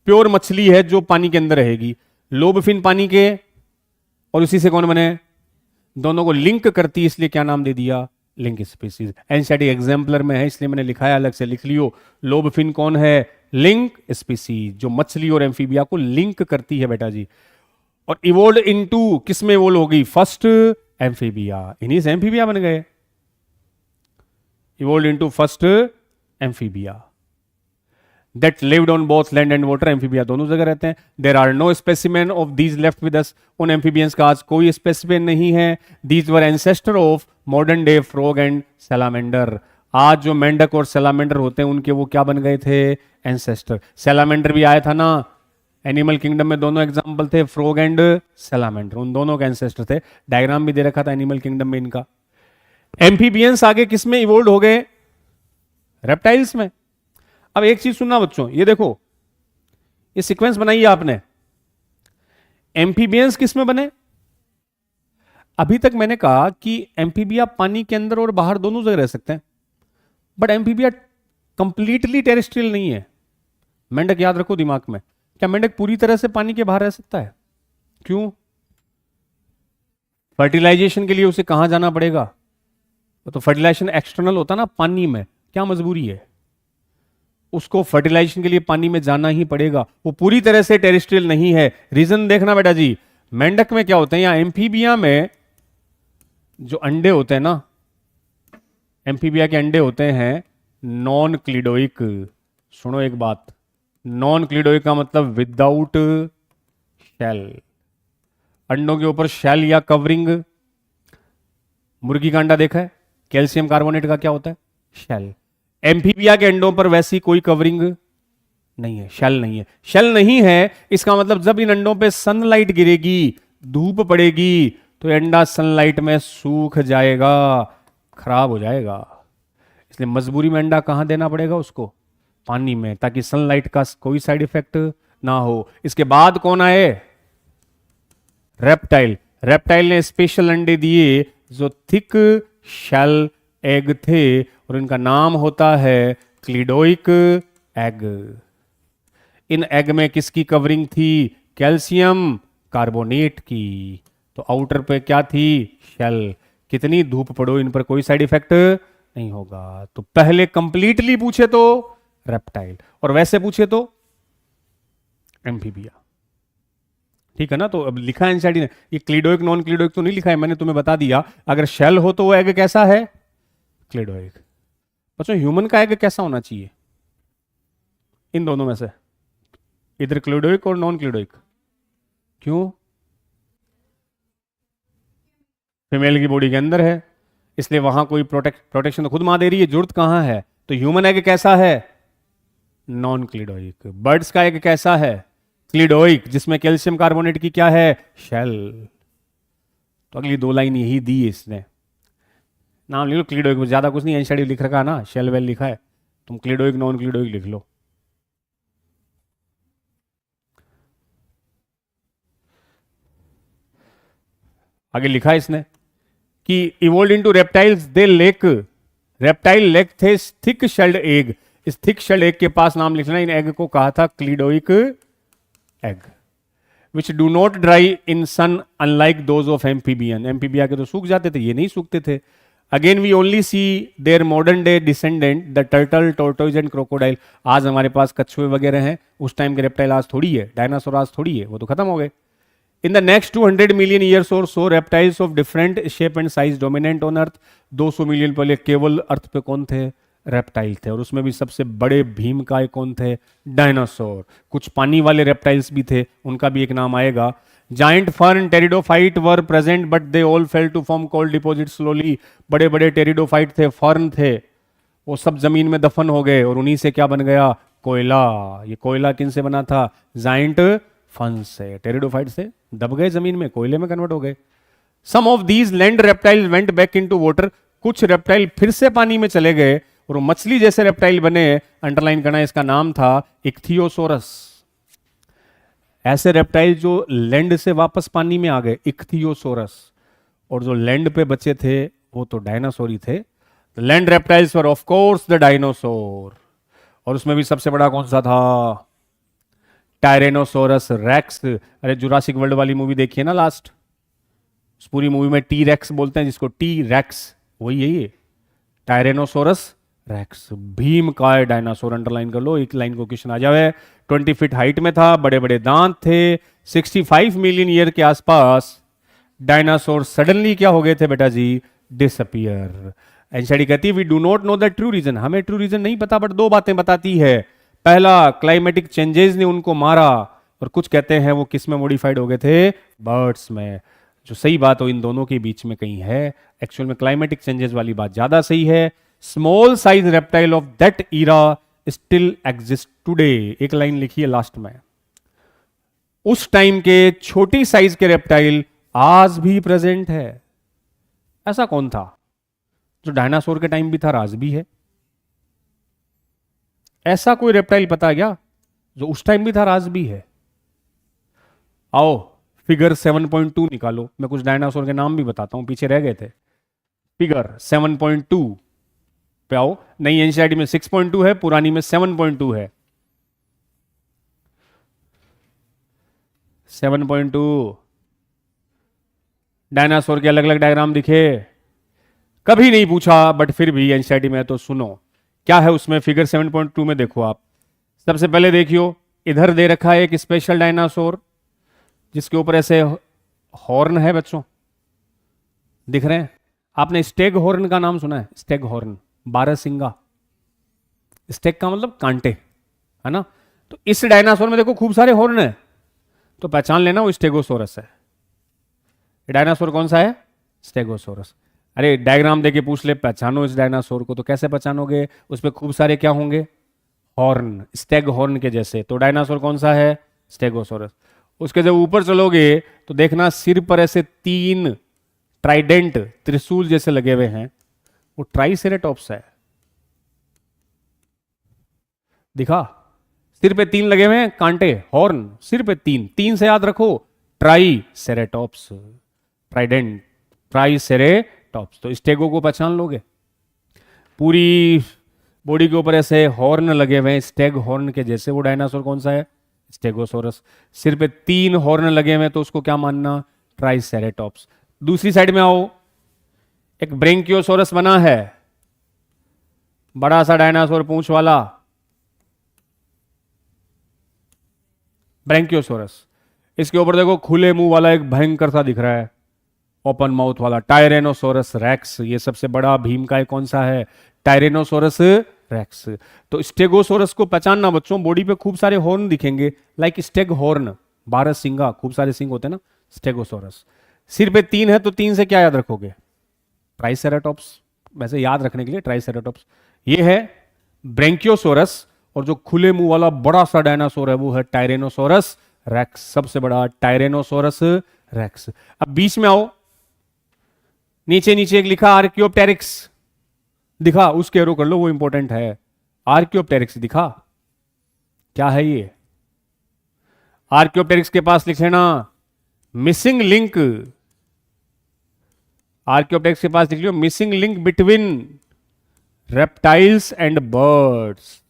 प्योर मछली है जो पानी के अंदर रहेगी। लोब फिन पानी के, और उसी से कौन बने? दोनों को लिंक करती, इसलिए क्या नाम दे दिया? Link species. एनसीईआरटी एग्जाम्पलर में है इसलिए मैंने लिखा है, अलग से लिख लियो। लोब फिन कौन है? लिंक स्पीसीज, जो मछली और एम्फीबिया को लिंक करती है बेटा जी। और इवोल्व इनटू, किस में इवोल्व होगी? First amphibia. इन्हीं से एम्फीबिया बन गए। Evolve into first amphibia that lived on both land and water. Amphibia दोनों जगह रहते हैं। There are no specimen of these left with us. उन एम्फीबियंस का आज कोई स्पेसिमेन नहीं है। These were ancestor of modern day frog and salamander. आज जो मेंढक और सैलामेंडर होते हैं उनके वो क्या बन गए थे? एंसेस्टर। सैलामेंडर भी आया था ना एनिमल किंगडम में, दोनों एग्जाम्पल थे, फ्रॉग एंड सैलामेंडर, उन दोनों के एंसेस्टर थे। डायग्राम भी दे रखा था एनिमल किंगडम में इनका। एम्फीबियंस आगे किस में इवोल्व हो गए? रेप्टाइल्स में। अब एक चीज सुनना बच्चों, ये देखो, ये सीक्वेंस बनाइए आपने। एम्फीबियंस किस में बने? अभी तक मैंने कहा कि एम्फीबिया पानी के अंदर और बाहर दोनों जगह रह सकते हैं। बट एम्फीबिया कंप्लीटली टेरेस्ट्रियल नहीं है। मेंढक याद रखो दिमाग में, क्या मेंढक पूरी तरह से पानी के बाहर रह सकता है? क्यों? फर्टिलाइजेशन के लिए उसे कहां जाना पड़ेगा? तो फर्टिलाइजेशन एक्सटर्नल होता ना पानी में, क्या मजबूरी है? उसको फर्टिलाइजेशन के लिए पानी में जाना ही पड़ेगा। वो पूरी तरह से टेरेस्ट्रियल नहीं है। रीजन देखना बेटा जी, मेंढक में क्या होते हैं या एम्फीबिया में जो अंडे होते हैं ना, एम्फीबिया के अंडे होते हैं नॉन क्लिडोइक। सुनो एक बात, नॉन क्लिडोइक का मतलब विदाउट शेल। अंडों के ऊपर शेल या कवरिंग, मुर्गी का अंडा देखा है, कैल्शियम कार्बोनेट का क्या होता है? शेल। एम्फीबिया के अंडों पर वैसी कोई कवरिंग नहीं है, शेल नहीं है। शेल नहीं है, इसका मतलब जब इन अंडों पे सनलाइट गिरेगी, धूप पड़ेगी, तो ये अंडा सनलाइट में सूख जाएगा, खराब हो जाएगा। इसलिए मजबूरी में अंडा कहां देना पड़ेगा उसको? पानी में, ताकि सनलाइट का कोई साइड इफेक्ट ना हो। इसके बाद कौन आए? रेप्टाइल। रेप्टाइल ने स्पेशल अंडे दिए जो थिक शेल एग थे, और इनका नाम होता है क्लिडोइक एग। इन एग में किसकी कवरिंग थी? कैल्शियम कार्बोनेट की। तो आउटर पे क्या थी? शेल। कितनी धूप पड़ो इन पर कोई साइड इफेक्ट नहीं होगा। तो पहले कंप्लीटली पूछे तो रेप्टाइल, और वैसे पूछे तो एम्फीबिया। ठीक है ना? तो अब लिखा है एनसीईआरटी ने, ये क्लिडोइक नॉन क्लिडोइक तो नहीं लिखा है, मैंने तुम्हें बता दिया। अगर शेल हो तो वो एग कैसा है? क्लिडोइक। बच्चों ह्यूमन का एग कैसा होना चाहिए इन दोनों में से? इधर क्लिडोइक और नॉन क्लिडोइक। क्यों? फीमेल की बॉडी के अंदर है, इसलिए वहां कोई प्रोटेक्शन तो खुद मां दे रही है, जरूरत कहां है? तो ह्यूमन एग कैसा है? नॉन क्लिडोइक। बर्ड्स का एग कैसा है? क्लिडोइक, जिसमें कैल्शियम कार्बोनेट की क्या है? शेल। तो अगली दो लाइन यही दी है इसने। नाम लिख लो क्लिडोइक में, ज्यादा कुछ नहीं, एनसीईआरटी लिख रखा है ना, शेल वेल लिखा है, तुम क्लिडोइक नॉन क्लिडोइक लिख लो। आगे लिखा है इसने कि evolve into reptiles they lake, reptile lake थे थिक शेल्ड एग। इस थिक शेल्ड एग के पास नाम लिखना, इन एग को कहा था cleidoic egg, which do not dry in sun unlike those of amphibian. Amphibia के तो सूख जाते थे, ये नहीं सूखते थे। Again we only see their modern day descendant the turtle, tortoise and crocodile. आज हमारे पास कछुए वगैरह हैं, उस टाइम के रेप्टाइल आज थोड़ी है, डायनासोर आज थोड़ी है, वो तो खत्म हो गए। In the next 200 million years or so, reptiles of different shape and size dominant on Earth। 200 million पहले केवल अर्थ पे कौन थे? रेप्टाइल थे, और उसमें भी सबसे बड़े भीमकाय कौन थे? डायनासोर। कुछ पानी वाले रेप्टाइल्स भी थे, उनका भी एक नाम आएगा। Giant fern pteridophyte were present but they all fail to form coal deposit slowly. बड़े बड़े टेरिडोफाइट थे, फर्न थे, वो सब जमीन में दफन हो गए, और उन्हीं से क्या बन गया? कोयला। ये कोयला किन से बना था? जाइंट फर्न से, टेरिडोफाइट से दब गए जमीन में, कोयले में कन्वर्ट हो गए। Some of these land reptile went back into water. कुछ रेप्टाइल फिर से पानी में चले गए और वो मछली जैसे रेप्टाइल बने। अंडरलाइन करना, इसका नाम था इक्थियोसोरस। ऐसे रेप्टाइल जो लैंड से वापस पानी में आ गए, इक्थियोसोरस। और जो लैंड पे बचे थे वो तो डायनासोर ही थे। Land reptiles were of course the dinosaur. और उसमें भी सबसे बड़ा कौन सा था? टायरेनोसोरस रेक्स। अरे जुरासिक वर्ल्ड वाली मूवी देखी है ना लास्ट, उस पूरी मूवी में टी रेक्स बोलते हैं जिसको, टी रेक्स, वही है ये टायरेनोसोरस रेक्स। भीम काय डायनासोर, अंडरलाइन कर लो, एक लाइन को क्वेश्चन आ जाए। 20 फीट हाइट में था, बड़े बड़े दांत थे। 65 मिलियन ईयर के आसपास डायनासोर सडनली क्या हो गए थे बेटा जी? डिसअपियर। एनसीईआरटी कहती है we do not know the true reason, हमें ट्रू रीजन नहीं पता, बट दो बातें बताती है। पहला, क्लाइमेटिक चेंजेस ने उनको मारा, और कुछ कहते हैं वो किस में मॉडिफाइड हो गए थे? बर्ड्स में। जो सही बात हो इन दोनों के बीच में कहीं है, एक्चुअल में क्लाइमेटिक चेंजेस वाली बात ज्यादा सही है। Small size reptile of that era still exist today. एक लाइन लिखी है लास्ट में, उस टाइम के छोटी साइज के रेप्टाइल आज भी प्रेजेंट है। ऐसा कौन था जो डायनासोर के टाइम भी था और आज भी है? ऐसा कोई रेप्टाइल पता है क्या जो उस टाइम भी था और आज भी है? आओ फिगर 7.2 निकालो, मैं कुछ डायनासोर के नाम भी बताता हूं, पीछे रह गए थे। फिगर 7.2 पे आओ। नई एनसीईआरटी में 6.2 है, पुरानी में 7.2 है। 7.2 डायनासोर के अलग अलग डायग्राम दिखे, कभी नहीं पूछा, बट फिर भी एनसीईआरटी में है तो सुनो क्या है उसमें। फिगर 7.2 में देखो आप, सबसे पहले देखियो, इधर दे रखा है एक स्पेशल डायनासोर जिसके ऊपर ऐसे हॉर्न है बच्चों, दिख रहे हैं? आपने स्टेग हॉर्न का नाम सुना है? स्टेग हॉर्न, 12 सिंगा। स्टेग का मतलब कांटे, है ना? तो इस डायनासोर में देखो खूब सारे हॉर्न है, तो पहचान लेना वो स्टेगोसोरस है। डायनासोर कौन सा है? स्टेगोसोरस। अरे डायग्राम देके पूछ ले पहचानो इस डायनासोर को, तो कैसे पहचानोगे? उस पर खूब सारे क्या होंगे? हॉर्न, स्टेग हॉर्न के जैसे। तो डायनासोर कौन सा है? स्टेगोसोरस। उसके जब ऊपर चलोगे तो देखना सिर पर ऐसे 3 ट्राइडेंट, त्रिशूल जैसे लगे हुए हैं, वो ट्राइसेरेटॉप्स है। दिखा? सिर पे 3 लगे हुए हैं कांटे, हॉर्न, सिर पे 3, 3 से याद रखो, ट्राइसेरेटॉप्स, ट्राइडेंट, ट्राइसेरेटॉप्स। तो स्टेगो को पहचान लोगे। पूरी बॉडी के ऊपर ऐसे हॉर्न लगे हुए हैं स्टेग हॉर्न के जैसे, वो डायनासोर कौन सा है? स्टेगोसोरस। सिर पे 3 हॉर्न लगे हुए हैं तो उसको क्या मानना? ट्राइसेरेटॉप्स। दूसरी साइड में आओ, एक ब्रेंकियोसोरस बना है, बड़ा सा डायनासोर पूंछ वाला, ब्रेंकियोसोरस। इसके ऊपर देखो खुले मुंह वाला एक भयंकर सा दिख रहा है, ओपन माउथ वाला, टायरेनोसोरस रेक्स। ये सबसे बड़ा भीमकाय कौन सा है? टायरेनोसोरस रेक्स। तो स्टेगोसोरस को पहचानना बच्चों, बॉडी पे खूब सारे हॉर्न दिखेंगे, लाइक स्टेग हॉर्न, 12 सिंगा, खूब सारे सिंग होते हैं ना, स्टेगोसोरस। सिर पे 3 है तो 3 से क्या याद रखोगे? ट्राइसेराटॉप्स। वैसे याद रखने के लिए ट्राइसेराटॉप्स। ये है ब्रेंकियोसोरस, और जो खुले मुंह वाला बड़ा सा डायनासोर है वो है टायरेनोसोरस रेक्स, सबसे बड़ा टायरेनोसोरस रेक्स। अब बीच में आओ, नीचे नीचे एक लिखा आर्कियोप्टेरिक्स, दिखा? उसके एरो कर लो, वो इंपॉर्टेंट है। आर्कियोप्टेरिक्स दिखा? क्या है ये? आर्कियोप्टेरिक्स के पास लिख लेना मिसिंग लिंक। आर्कियोप्टेरिक्स के पास लिख लो missing link between reptiles and birds.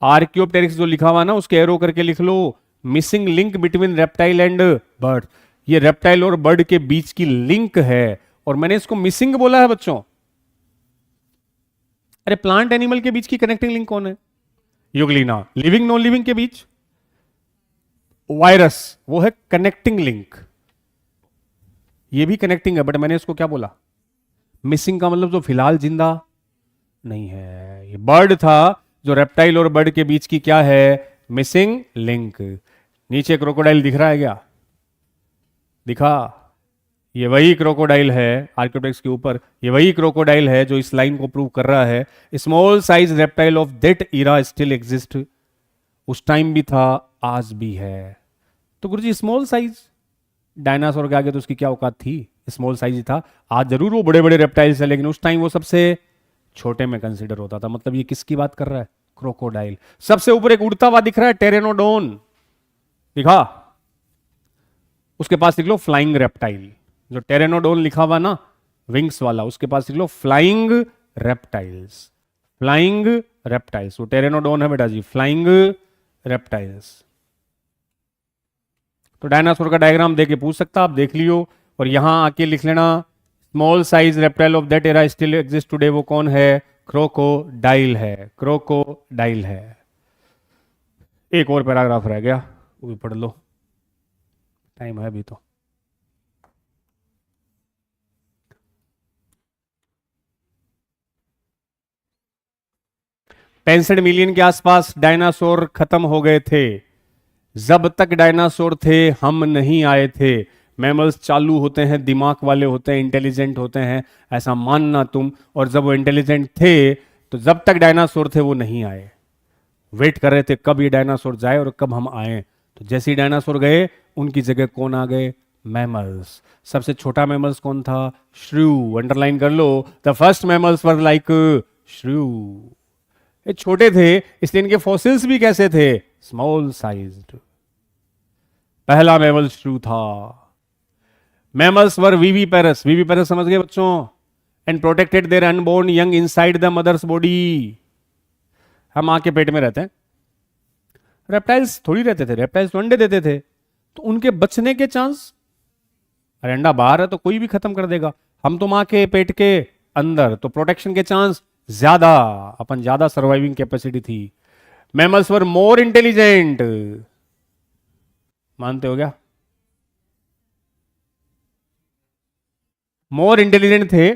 Archaeopteryx जो लिखा हुआ ना, उसके एरो करके लिख लो missing link between reptile and bird. ये रेप्टाइल और बर्ड के बीच की लिंक है, और मैंने इसको मिसिंग बोला है बच्चों। अरे प्लांट एनिमल के बीच की कनेक्टिंग लिंक कौन है? यूग्लिना। लिविंग नॉन लिविंग के बीच वायरस, वो है कनेक्टिंग लिंक। ये भी कनेक्टिंग है, बट मैंने इसको क्या बोला? मिसिंग का मतलब जो फिलहाल जिंदा नहीं है। ये बर्ड था जो रेप्टाइल और बर्ड के बीच की क्या है? Missing link. नीचे क्रोकोडाइल दिख रहा है क्या? दिखा? ये वही क्रोकोडाइल है आर्कियोप्टेरिक्स के ऊपर, ये वही क्रोकोडाइल है जो इस लाइन को प्रूव कर रहा है, small size reptile of that era still exist. उस टाइम भी था, आज भी है। तो गुरुजी स्मॉल साइज डायनासोर के आगे तो उसकी क्या औकात थी? स्मॉल साइज ही था। आज जरूर वो बड़े बड़े रेप्टाइल्स है, लेकिन उस टाइम वो सबसे छोटे में कंसीडर होता था। मतलब ये किसकी बात कर रहा है? क्रोकोडाइल। सबसे ऊपर एक उड़ता हुआ दिख रहा है, टेरेनोडोन, दिखा? उसके पास लिख लो फ्लाइंग रेप्टाइल। जो टेरेनोडोन लिखा हुआ ना, विंग्स वाला, उसके पास लिख लो फ्लाइंग रेप्टाइल्स। फ्लाइंग रेप्टाइल्स, वो टेरेनोडोन है बेटा जी, फ्लाइंग रेप्टाइल्स। तो डायनासोर का डायग्राम देके पूछ सकता, आप देख लियो, और यहां आके लिख लेना small size reptile of that era still exist today. वो कौन है? क्रोकोडाइल है, क्रोकोडाइल है। एक और पैराग्राफ रह गया, वो भी पढ़ लो, टाइम है अभी तो। पैंसठ मिलियन के आसपास डायनासोर खत्म हो गए थे। जब तक डायनासोर थे हम नहीं आए थे। मैमल्स चालू होते हैं, दिमाग वाले होते हैं, इंटेलिजेंट होते हैं, ऐसा मानना तुम। और जब वो इंटेलिजेंट थे तो जब तक डायनासोर थे वो नहीं आए। वेट कर रहे थे कब ये डायनासोर जाए और कब हम आए। तो जैसे ही डायनासोर गए, उनकी जगह कौन आ गए? मैमल्स। सबसे छोटा मैमल्स कौन था? श्रू। अंडरलाइन कर लो, the first mammals were like shrew. ये छोटे थे, इसलिए इनके फॉसिल्स भी कैसे थे? Small sized. पहला मैमल श्रू था। मैमल्स वर वीवीपेरस। वीवीपेरस समझ गए बच्चों? And protected their unborn young inside the mother's body. हम मां के पेट में रहते हैं, रेप्टाइल्स थोड़ी रहते थे, रेप्टाइल्स तो अंडे देते थे, तो उनके बचने के चांस, अरे अंडा बाहर है तो कोई भी खत्म कर देगा, हम तो मां के पेट के अंदर, तो प्रोटेक्शन के चांस ज्यादा, अपन ज्यादा सर्वाइविंग कैपेसिटी थी। मैमल्स वर मोर इंटेलिजेंट, मानते हो क्या? मोर इंटेलिजेंट थे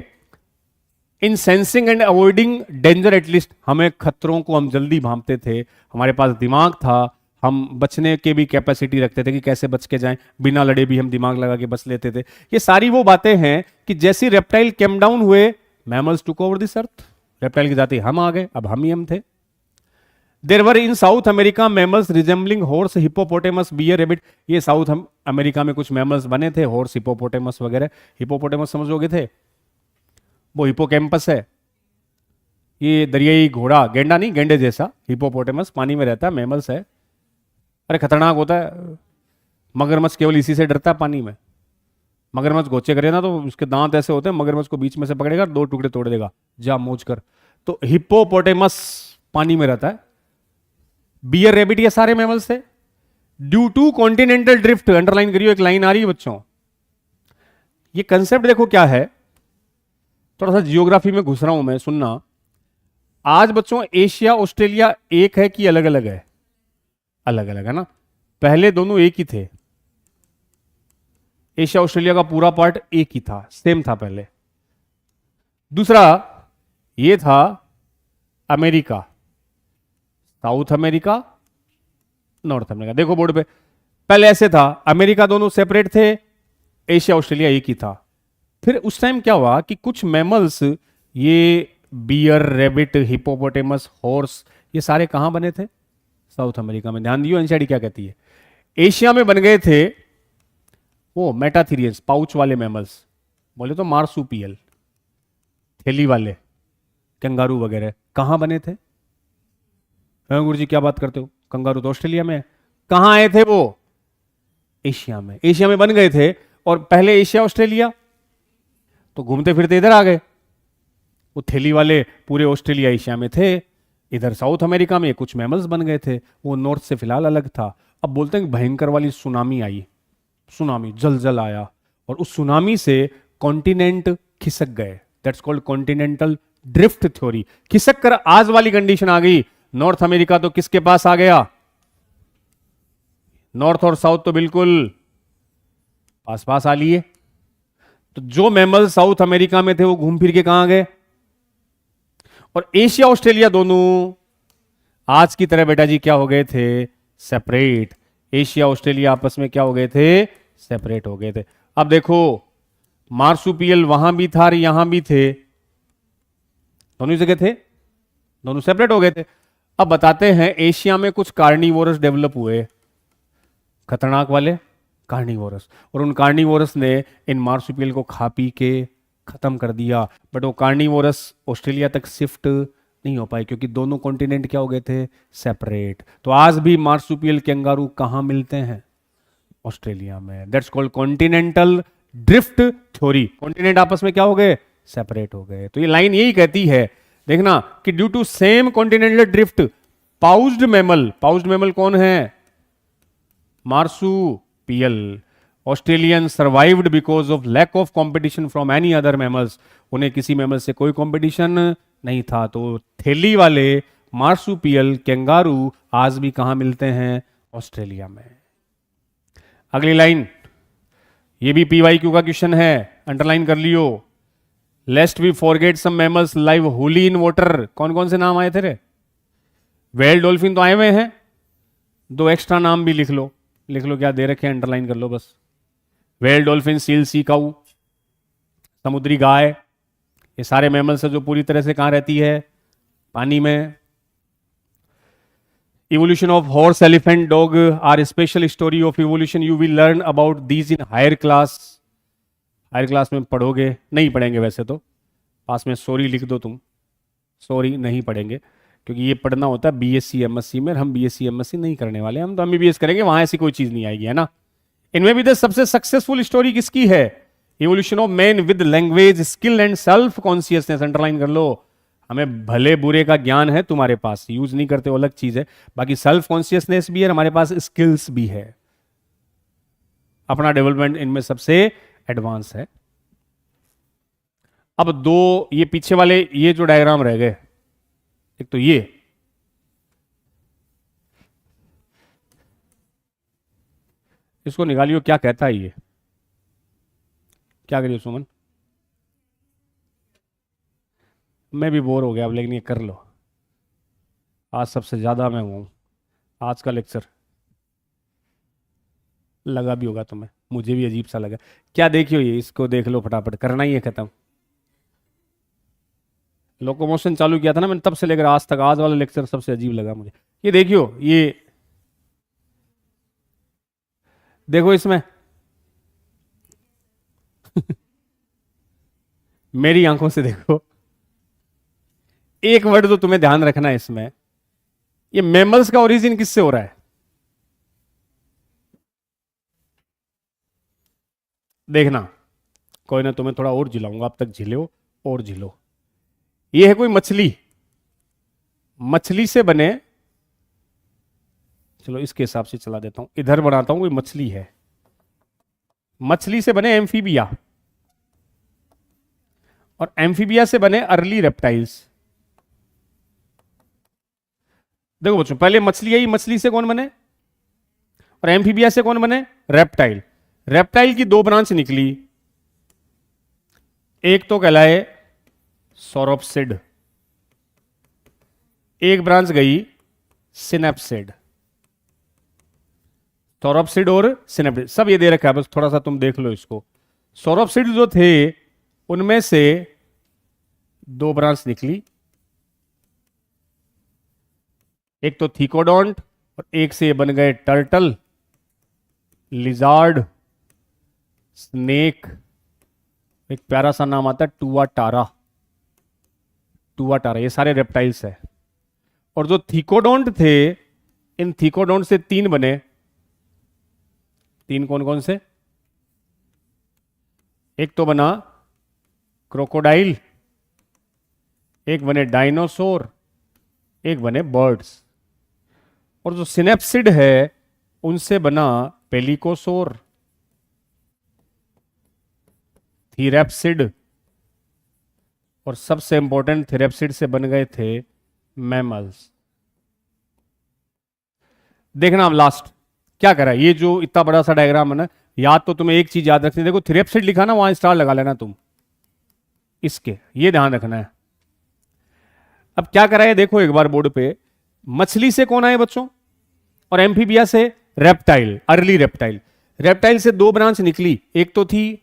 इन sensing and avoiding danger, at least हमें खतरों को हम जल्दी भांपते थे, हमारे पास दिमाग था, हम बचने के भी कैपेसिटी रखते थे कि कैसे बच के जाएं, बिना लड़े भी हम दिमाग लगा के बच लेते थे। ये सारी वो बातें हैं कि जैसी रेप्टाइल केम डाउन हुए, mammals took over this earth, reptile की जाति हम आ गए, अब हम ही हम थे। There were in South America mammals resembling horse, hippopotamus, bear, rabbit. ये साउथ अमेरिका में कुछ मैमल्स बने थे, हॉर्स, हिपोपोटेमस वगैरह। हिपोपोटेमस समझोगे थे, वो हिपोकैम्पस है, ये दरियाई घोड़ा, गेंडा नहीं, गेंडे जैसा, हिपोपोटेमस पानी में रहता है, मैमल्स है, अरे खतरनाक होता है। मगरमच्छ केवल इसी से डरता है पानी में, मगरमच्छ गोचे करे ना तो उसके दांत ऐसे होते हैं, मगरमच्छ को बीच में से पकड़ेगा, 2 टुकड़े तोड़ देगा, जा मोच कर। तो हिप्पोपोटेमस पानी में रहता है। बियर, रेबिट, ये सारे मैमल्स थे। Due to continental drift, underline करियो, एक लाइन आ रही है बच्चों, ये कंसेप्ट देखो क्या है, थोड़ा सा जियोग्राफी में घुस रहा हूं मैं, सुनना। आज बच्चों एशिया ऑस्ट्रेलिया एक है कि अलग अलग है? अलग अलग है ना, पहले दोनों एक ही थे, एशिया ऑस्ट्रेलिया का पूरा पार्ट एक ही था, सेम था पहले। दूसरा ये था America, south America, north America. देखो बोर्ड पे, पहले ऐसे था, अमेरिका दोनों सेपरेट थे, एशिया ऑस्ट्रेलिया एक ही था। फिर उस टाइम क्या हुआ कि कुछ मैमल्स, ये बियर, रेबिट, हिपोपोटेमस, हॉर्स, ये सारे कहां बने थे? साउथ अमेरिका में। ध्यान दियो एनसीईआरटी क्या कहती है। एशिया में बन गए थे वो मेटाथीरियंस, पाउच वाले मैमल्स, बोले तो मार्सुपियल, थैली वाले, कंगारू वगैरह। कहां बने थे? गुरु जी क्या बात करते हो, कंगारू तो ऑस्ट्रेलिया में है। कहां आए थे वो? एशिया में, एशिया में बन गए थे, और पहले एशिया ऑस्ट्रेलिया, तो घूमते फिरते इधर आ गए। वो थैली वाले पूरे ऑस्ट्रेलिया एशिया में थे, इधर साउथ अमेरिका में कुछ मैमल्स बन गए थे, वो नॉर्थ से फिलहाल अलग था। अब बोलते हैं कि भयंकर वाली सुनामी आई, सुनामी, जलजल आया, और उस सुनामी से कॉन्टिनेंट खिसक गए, that's called continental drift theory. खिसक कर आज वाली कंडीशन आ गई, नॉर्थ अमेरिका तो किसके पास आ गया? नॉर्थ और साउथ तो बिल्कुल पास पास आ लिए। तो जो मैमल साउथ अमेरिका में थे वो घूम फिर के कहां गए? और एशिया ऑस्ट्रेलिया दोनों आज की तरह बेटा जी क्या हो गए थे? सेपरेट। एशिया ऑस्ट्रेलिया आपस में क्या हो गए थे? सेपरेट हो गए थे। अब देखो, मार्सुपियल वहां भी था और यहां भी थे, दोनों जगह थे, दोनों सेपरेट हो गए थे। अब बताते हैं, एशिया में कुछ कार्निवोरस डेवलप हुए, खतरनाक वाले कार्निवोरस, और उन कार्निवोरस ने इन मार्सुपियल को खा पी के खत्म कर दिया। बट वो कार्निवोरस ऑस्ट्रेलिया तक शिफ्ट नहीं हो पाए, क्योंकि दोनों कॉन्टिनेंट क्या हो गए थे? सेपरेट। तो आज भी मार्सुपियल कैंगारू कहां मिलते हैं? ऑस्ट्रेलिया में। That's called continental drift theory. Continent आपस में क्या हो गए? सेपरेट हो गए। तो ये लाइन यही कहती है, देखना, कि due to same continental drift, pouched mammal कौन है? Marsupial. Australian survived because of lack of competition from any other mammals. उन्हें किसी मैमल से कोई कंपटीशन नहीं था। तो थैली वाले मार्सुपियल कैंगारू आज भी कहां मिलते हैं? ऑस्ट्रेलिया में। अगली लाइन, ये भी पीवाईक्यू का क्वेश्चन है, अंडरलाइन कर लियो। Lest we forget some mammals live wholly in water. कौन कौन से नाम आए थे रे? व्हेल, डॉल्फिन तो आए हुए हैं, 2 एक्स्ट्रा नाम भी लिख लो, लिख लो क्या दे रखे हैं, अंडरलाइन कर लो बस। व्हेल, डॉल्फिन, सील, सी काऊ, समुद्री गाय, ये सारे मैमल्स है जो पूरी तरह से कहां रहती है? पानी में। Evolution of horse, elephant, dog are a special story of evolution. You will learn about these in higher class. Higher class में पढ़ोगे, नहीं पढ़ेंगे वैसे तो, पास में सॉरी लिख दो तुम, सॉरी नहीं पढ़ेंगे, क्योंकि ये पढ़ना होता है बीएससी एमएससी में, हम बीएससी एमएससी नहीं करने वाले, हम तो एमबीबीएस करेंगे, वहां ऐसी कोई चीज नहीं आएगी, है ना। इनमें भी तो सबसे सक्सेसफुल स्टोरी किसकी है? Evolution of man with language skill and self consciousness, underline कर लो। हमें भले बुरे का ज्ञान है, तुम्हारे पास यूज नहीं करते, वो अलग चीज है। बाकी सेल्फ कॉन्शियसनेस भी है, हमारे पास स्किल्स भी है। अपना डेवलपमेंट इनमें सबसे एडवांस है। अब दो ये पीछे वाले ये जो डायग्राम रह गए, एक तो ये, इसको निकालियो, क्या कहता है ये, क्या करिए सुमन? मैं भी बोर हो गया अब, लेकिन ये कर लो। आज सबसे ज्यादा मैं हूं, आज का लेक्चर लगा भी होगा तुम्हें, मुझे भी अजीब सा लगा। क्या देखियो ये, इसको देख लो फटाफट, करना ही है खत्म। लोकोमोशन चालू किया था ना मैंने, तब से लेकर आज तक आज वाला लेक्चर सबसे अजीब लगा मुझे। ये देखियो, ये देखो इसमें मेरी आंखों से देखो, एक वर्ड तो तुम्हें ध्यान रखना है इसमें, ये मैमल्स का ओरिजिन किससे हो रहा है? देखना, कोई ना, तुम्हें थोड़ा और झिलाऊंगा, अब तक झिलो और झिलो। ये है कोई मछली, मछली से बने, चलो इसके हिसाब से चला देता हूं, इधर बनाता हूं, कोई मछली है, मछली से बने एम्फीबिया, और एम्फीबिया से बने अर्ली रेप्टाइल्स। देखो बच्चों, पहले मछली आई, मछली से कौन बने? और एम्फीबिया से कौन बने? रेप्टाइल। रेप्टाइल की दो ब्रांच निकली, एक तो कहलाए सौरोप्सिड, एक ब्रांच गई सिनेप्सिड। सौरोप्सिड और सिनेप्सिड सब ये दे रखा है, बस थोड़ा सा तुम देख लो इसको। सौरोप्सिड जो थे उनमें से दो ब्रांच निकली, एक तो थीकोडोंट और एक से बन गए टर्टल, लिजार्ड, स्नेक, एक प्यारा सा नाम आता है टुआटारा, टुआटारा, ये सारे रेप्टाइल्स है। और जो थीकोडोंट थे, इन थीकोडोंट से तीन बने, तीन कौन कौन से? एक तो बना क्रोकोडाइल, एक बने डायनासोर, एक बने बर्ड्स। और जो सिनेप्सिड है उनसे बना पेलिकोसोर, थीरेप्सिड, और सबसे इंपॉर्टेंट थीरेप्सिड से बन गए थे मैमल्स। देखना अब लास्ट क्या करा, ये जो इतना बड़ा सा डायग्राम है ना, याद तो तुम्हें एक चीज याद रखनी, देखो थीरेप्सिड लिखा ना, वहां स्टार लगा लेना तुम, इसके ये ध्यान रखना है। अब क्या करा है देखो एक बार बोर्ड पे, मछली से कौन आए बच्चों? और एम्फीबिया से रेप्टाइल, अर्ली रेप्टाइल। रेप्टाइल से दो ब्रांच निकली, एक तो थी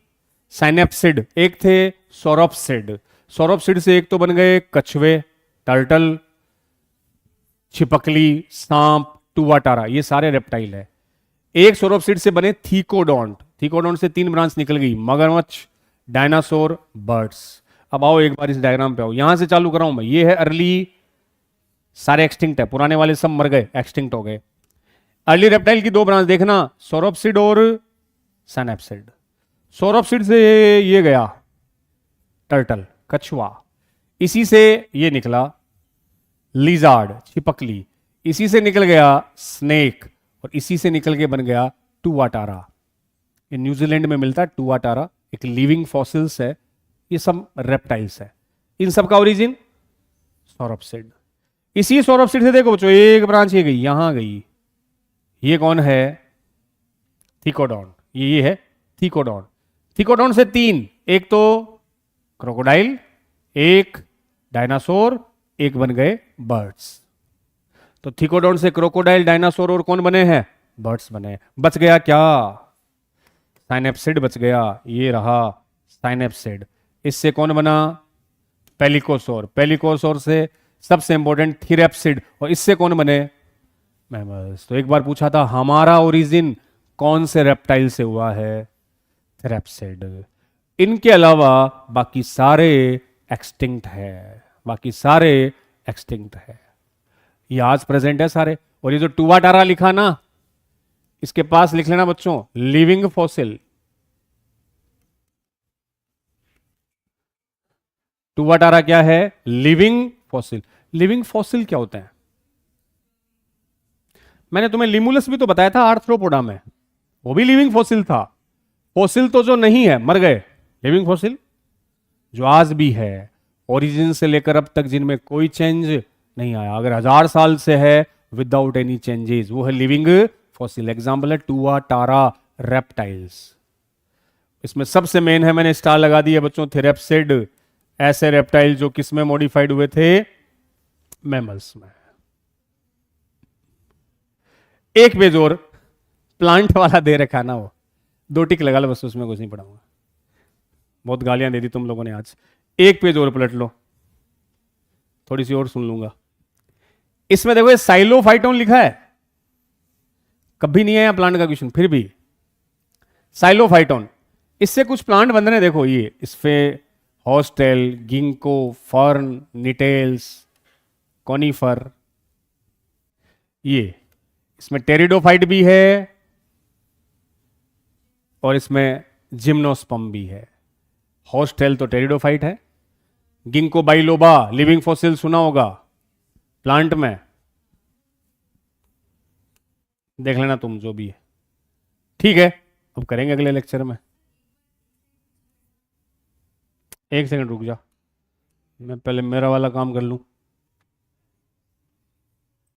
साइनेप्सिड, एक थे सौरोप्सिड। सौरोप्सिड से एक तो बन गए कछुए, टर्टल, छिपकली, सांप, टुआटारा, ये सारे रेप्टाइल है। एक सौरोप्सिड से बने थीकोडोंट, थीकोडोंट से तीन ब्रांच निकल गई, मगरमच्छ, डायनासोर, बर्ड्स। अब आओ एक बार इस डायग्राम पे आओ, यहां से चालू कराऊं मैं, ये है अर्ली, सारे एक्सटिंक्ट है, पुराने वाले सब मर गए, एक्सटिंक्ट हो गए। अर्ली रेप्टाइल की दो ब्रांच देखना, सौरोप्सिड और सैनेप्सिड। सौरोप्सिड से ये गया टर्टल, कछुआ, इसी से ये निकला लिजार्ड, छिपकली, इसी से निकल गया स्नेक, और इसी से निकल के बन गया टुआटारा। ये न्यूजीलैंड में मिलता है टुआटारा, एक लिविंग फॉसिल्स है, ये सब रेप्टाइल्स है। इन सब का ओरिजिन सौरोप्सिड। इसी सौरोप्सिड से देखो बच्चों, एक ब्रांच ये गई, यहां गई, ये कौन है? थीकोडोंट, ये है थीकोडोंट। थीकोडोंट से तीन, एक तो क्रोकोडाइल, एक डायनासोर, एक बन गए बर्ड्स। तो थीकोडोंट से क्रोकोडाइल, डायनासोर और कौन बने हैं? बर्ड्स बने। बच गया क्या? साइनेप्सिड बच गया, ये रहा साइनेप्सिड। इससे कौन बना? पेलिकोसोर। पेलिकोसोर से सबसे इंपॉर्टेंट थीरेप्सिड, और इससे कौन बने? मैमल्स। तो एक बार पूछा था हमारा ओरिजिन कौन से रेप्टाइल से हुआ है? थीरेप्सिड। इनके अलावा बाकी सारे एक्सटिंक्ट है, बाकी सारे एक्सटिंक्ट है। ये आज प्रेजेंट है सारे। और ये जो टुआटारा लिखा ना, इसके पास लिख लेना बच्चों, लिविंग फॉसिल। टुवाटारा क्या है? Living fossil. लिविंग फॉसिल क्या होते हैं? मैंने तुम्हें लिमुलस भी तो बताया था आर्थ्रोपोडा में, वो भी लिविंग फॉसिल था। फॉसिल तो जो नहीं है, मर गए। लिविंग फॉसिल जो आज भी है, ओरिजिन से लेकर अब तक, जिनमें कोई चेंज नहीं आया, अगर 1000 साल से है विदाउट एनी चेंजेस, वो है लिविंग फॉसिल। एग्जांपल है टुवाटारा रेप्टाइल्स। इसमें सबसे मेन है, मैंने स्टार लगा दिया बच्चों, थेरेप्सिड, ऐसे रेप्टाइल जो किस में मॉडिफाइड हुए थे? मैमल्स में। एक पेज और प्लांट वाला दे रखा ना, वो 2 टिक लगा लो बस, उसमें कुछ नहीं पढ़ाऊंगा, बहुत गालियां दे दी तुम लोगों ने आज। एक पेज और पलट लो, थोड़ी सी और सुन लूंगा। इसमें देखो ये साइलोफाइटोन लिखा है, कभी नहीं आया प्लांट का क्वेश्चन, फिर भी साइलोफाइटोन, इससे कुछ प्लांट बन रहे हैं, देखो ये इसपे हॉस्टेल, गिंको, फर्न, निटेल्स, कॉनिफर, ये इसमें टेरिडोफाइट भी है और इसमें जिम्नोस्पर्म भी है। हॉस्टेल तो टेरिडोफाइट है, गिंको बाइलोबा लिविंग फॉसिल सुना होगा प्लांट में, देख लेना तुम जो भी है। ठीक है, अब करेंगे अगले लेक्चर में। एक सेकंड रुक जा, मैं पहले मेरा वाला काम कर लूं।